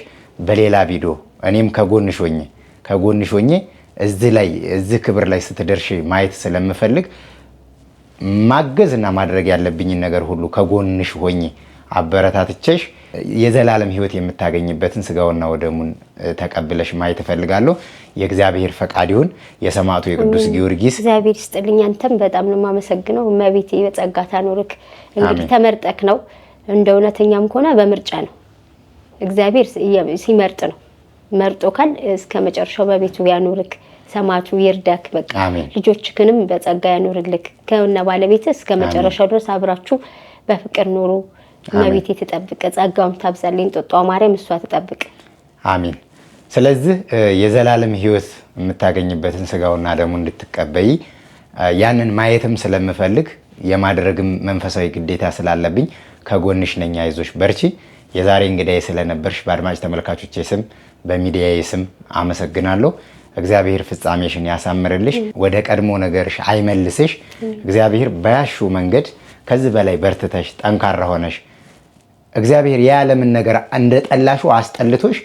በሌላ ቪዲዮ እኔም ከጎንሽ ሆኜ እዚህ ክብር ላይ ስትደርሽ ማየት ስለምፈልግ ማገዝና ማድረግ ያለብኝን ነገር ሁሉ ከጎንሽ ሆኜ አበረታትቼሽ የዘላለም ህይወት የምታገኝበትን ስጋውና ወደሙን ተቀብለሽ ማየት እፈልጋለሁ የእግዚአብሔር ፈቃድ ይሁን የሰማዕቱ የቅዱስ ጊዮርጊስ እግዚአብሔር ይስጥልኝ አንተም በጣም ነው ማመሰግነው መቤቴ በጸጋ ታኖርክ እንግዲህ ተመርጠክ ነው እንደ እውነተኛም ከሆነ በምርጫ ነው እግዚአብሔር ሲመርጥ ነው መርጦካል እስከ መጨረሻው በቤቱ ያኖርክ ሰማዕቱ ይርዳክ በቃ ልጆችክንም በጸጋ ያኖርልክ ከነ ባለቤት እስከ መጨረሻው ድረስ አብራችሁ በፍቅር ኖሩ መቤቴ ተጠብቀ ጸጋውን ታብዛልኝ ጦጣ ማርያም እሷ ተጠብቀ አሜን ስለዚህ የዘላለም ህይወት የምታገኝበትን ስጋውና ደሙ እንድትቀበይ ያንን ማየትም ስለምፈልግ የማድረግም መንፈሳዊ ግዴታ ስላለብኝ ከጎንሽ ነኝ አይዞሽ በርቺ የዛሬ እንግዳዬ ስለነበርሽ በአድማጭ ተመልካቾቼ ስም በሚዲያዬ ስም አመሰግናለሁ እግዚአብሔር ፍጻሜሽን ያሳምርልሽ ወደ ቀድሞ ነገርሽ አይመልስሽ እግዚአብሔር ባያሹ መንገድ ከዚህ በላይ በርትተሽ ጠንካራ ሆነሽ እግዚአብሔር የዓለምን ነገር እንደጠላሹ አስጠልቶሽ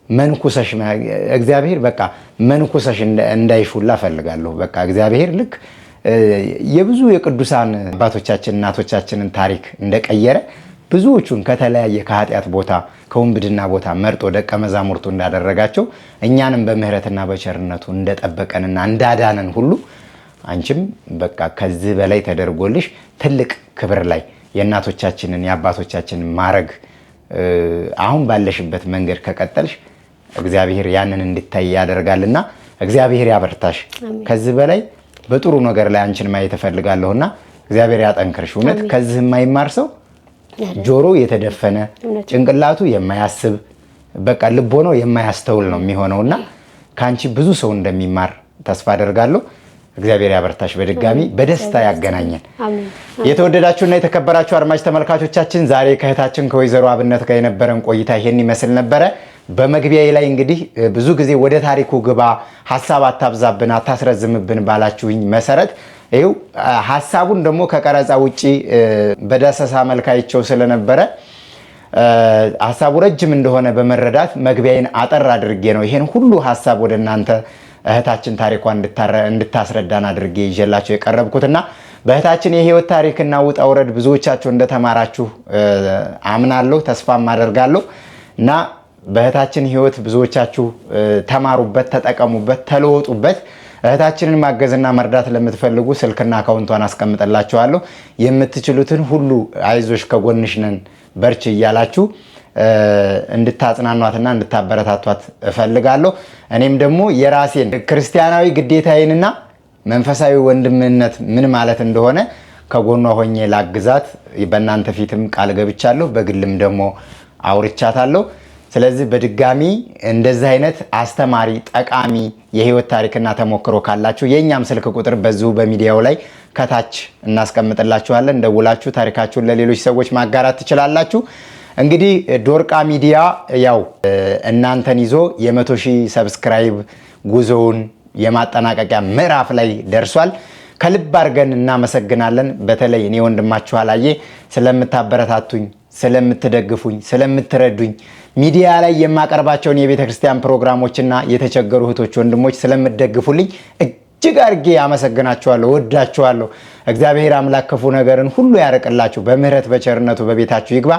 መንኩሰሽ እግዚአብሔር በቃ መንኩሰሽ እንዳይሹላ ፈልጋለሁ በቃ እግዚአብሔር ልክ የብዙ የቅዱሳን አባቶቻችን እናቶቻችንን ታሪክ እንደቀየረ ብዙዎቹን ከተለያየ ከኃጢአት ቦታ ከወንብድና ቦታ መርጦ ደቀ መዛሙርቱ እንዳደረጋቸው እኛንም በምህረትና በቸርነቱ እንደጠበቀንና እንዳዳነን ሁሉ አንቺም በቃ ከዚህ በላይ ተደርጎልሽ ትልቅ ክብር ላይ የእናቶቻችንን የአባቶቻችንን ማረግ አሁን ባለሽበት መንገድ ከቀጠልሽ እግዚአብሔር ያንን እንድታይ ያደርጋልና እግዚአብሔር ያበርታሽ ከዚህ በላይ በጥሩ ነገር ላይ አንቺን ማየት እፈልጋለሁና እግዚአብሔር ያጠንክርሽ እውነት ከዚህ የማይማር ሰው ጆሮ የተደፈነ ጭንቅላቱ የማያስብ በቃ ልቦናው የማያስተውል ነው የሚሆነውና ካንቺ ብዙ ሰው እንደሚማር ተስፋ አደርጋለሁ እግዚአብሔር ያበርታሽ በድጋሚ በደስታ ያገናኘን የተወደዳችሁና የተከበራችሁ አድማጭ ተመልካቾቻችን ዛሬ ከእህታችን ከወይዘሮ አብነት ጋር የነበረን ቆይታ ይሄን ይመስል ነበረ በመግቢያዬ ላይ እንግዲህ ብዙ ጊዜ ወደ ታሪኩ ግባ ሐሳብ አታብዛብን አታስረዝምብን ባላችሁኝ መሰረት ይኸው ሐሳቡን ደግሞ ከቀረጻ ውጪ በዳሰሳ መልካይቸው ስለነበረ ሐሳቡ ረጅም እንደሆነ በመረዳት መግቢያዬን አጠር አድርጌ ነው ይሄን ሁሉ ሐሳብ ወደ እናንተ እህታችን ታሪኳን እንድታስረዳን አድርጌ ይዤላችሁ የቀረብኩትና በእህታችን የህይወት ታሪክና ውጣ ውረድ ብዙዎቻችሁ እንደተማራችሁ አምናለሁ ተስፋም አደርጋለሁ እና በእህታችን ህይወት ብዙዎቻችሁ ተማሩበት ተጠቀሙበት ተለወጡበት እህታችንን ማገዝና መርዳት ለምትፈልጉ ስልክና አካውንቷን አስቀምጥላችኋለሁ የምትችሉትን ሁሉ አይዞሽ ከጎንሽ ነን በርቺ እያላችሁ እንድታጽናኗትና እንድታበረታቷት እፈልጋለሁ እኔም ደግሞ የራሴን ክርስቲያናዊ ግዴታዬንና መንፈሳዊ ወንድምነት ምን ማለት እንደሆነ ከጎኗ ሆኜ ላግዛት በእናንተ ፊትም ቃል ገብቻለሁ በግልም ደግሞ አውርቻታለሁ ስለዚህ በድጋሚ እንደዚህ አይነት አስተማሪ ጠቃሚ የህይወት ታሪክና ተሞክሮ ካላችሁ የኛም ስልክ ቁጥር በዚሁ በሚዲያው ላይ ከታች እናስቀምጥላችኋለን ደውላችሁ ታሪካችሁን ለሌሎች ሰዎች ማጋራት ትችላላችሁ እንግዲህ ዶርቃ ሚዲያ ያው እናንተን ይዞ የ100,000 ሰብስክራይብ ጉዞውን የማጠናቀቂያ ምዕራፍ ላይ ደርሷል ከልብ አድርገን እናመሰግናለን በተለይ እኔ ወንድማችሁ አላየ ስለምታበረታቱኝ ስለምትደግፉኝ፣ ስለምትረዱኝ ሚዲያ ላይ የማቀርባቸውን የቤተ ክርስቲያን ፕሮግራሞችና የተቸገሩ እህቶች ወንድሞች ስለምትደግፉልኝ እጅግ አድርጌ አመሰግናችኋለሁ፣ ወዳችኋለሁ። እግዚአብሔር አምላክ ክፉ ነገርን ሁሉ ያርቅላችሁ፣ በምህረት በቸርነቱ በቤታችሁ ይግባ።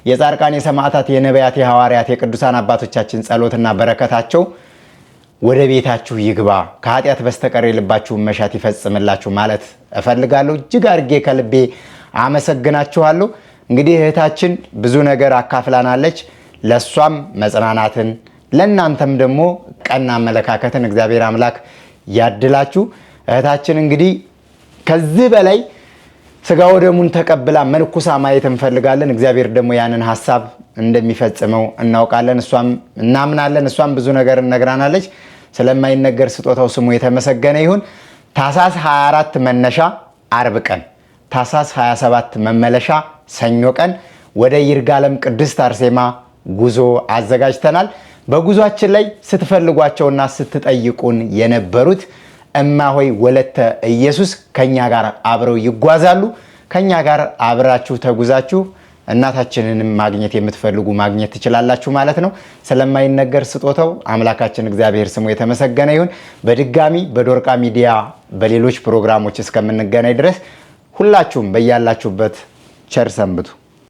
የጻድቃን የሰማዕታት የነቢያት የሐዋርያት የቅዱሳን አባቶቻችን ጸሎትና በረከታቸው ወደ ቤታችሁ ይግባ። ከኃጢአት በስተቀር የልባችሁን መሻት ይፈጽምላችሁ ማለት እፈልጋለሁ። እጅግ አድርጌ ከልቤ አመሰግናችኋለሁ። እንግዲህ እህታችን ብዙ ነገር አካፍላናለች። ለሷም መጽናናትን ለእናንተም ደግሞ ቀና አመለካከትን እግዚአብሔር አምላክ ያድላችሁ። እህታችን እንግዲህ ከዚህ በላይ ስጋ ወደሙን ተቀብላ መንኩሳ ማየት እንፈልጋለን። እግዚአብሔር ደግሞ ያንን ሐሳብ እንደሚፈጽመው እናውቃለን፣ እሷም እናምናለን። እሷም ብዙ ነገር እነግራናለች። ስለማይነገር ስጦታው ስሙ የተመሰገነ ይሁን። ታኅሳስ 24 መነሻ አርብ ቀን፣ ታኅሳስ 27 መመለሻ ሰኞ ቀን ወደ ይርጋለም ቅድስት አርሴማ ጉዞ አዘጋጅተናል። በጉዟችን ላይ ስትፈልጓቸውና ስትጠይቁን የነበሩት እማሆይ ወለተ ኢየሱስ ከኛ ጋር አብረው ይጓዛሉ። ከኛ ጋር አብራችሁ ተጉዛችሁ እናታችንንም ማግኘት የምትፈልጉ ማግኘት ትችላላችሁ ማለት ነው። ስለማይነገር ስጦታው አምላካችን እግዚአብሔር ስሙ የተመሰገነ ይሁን። በድጋሚ በዶርቃ ሚዲያ በሌሎች ፕሮግራሞች እስከምንገናኝ ድረስ ሁላችሁም በያላችሁበት ቸር ሰንብቱ።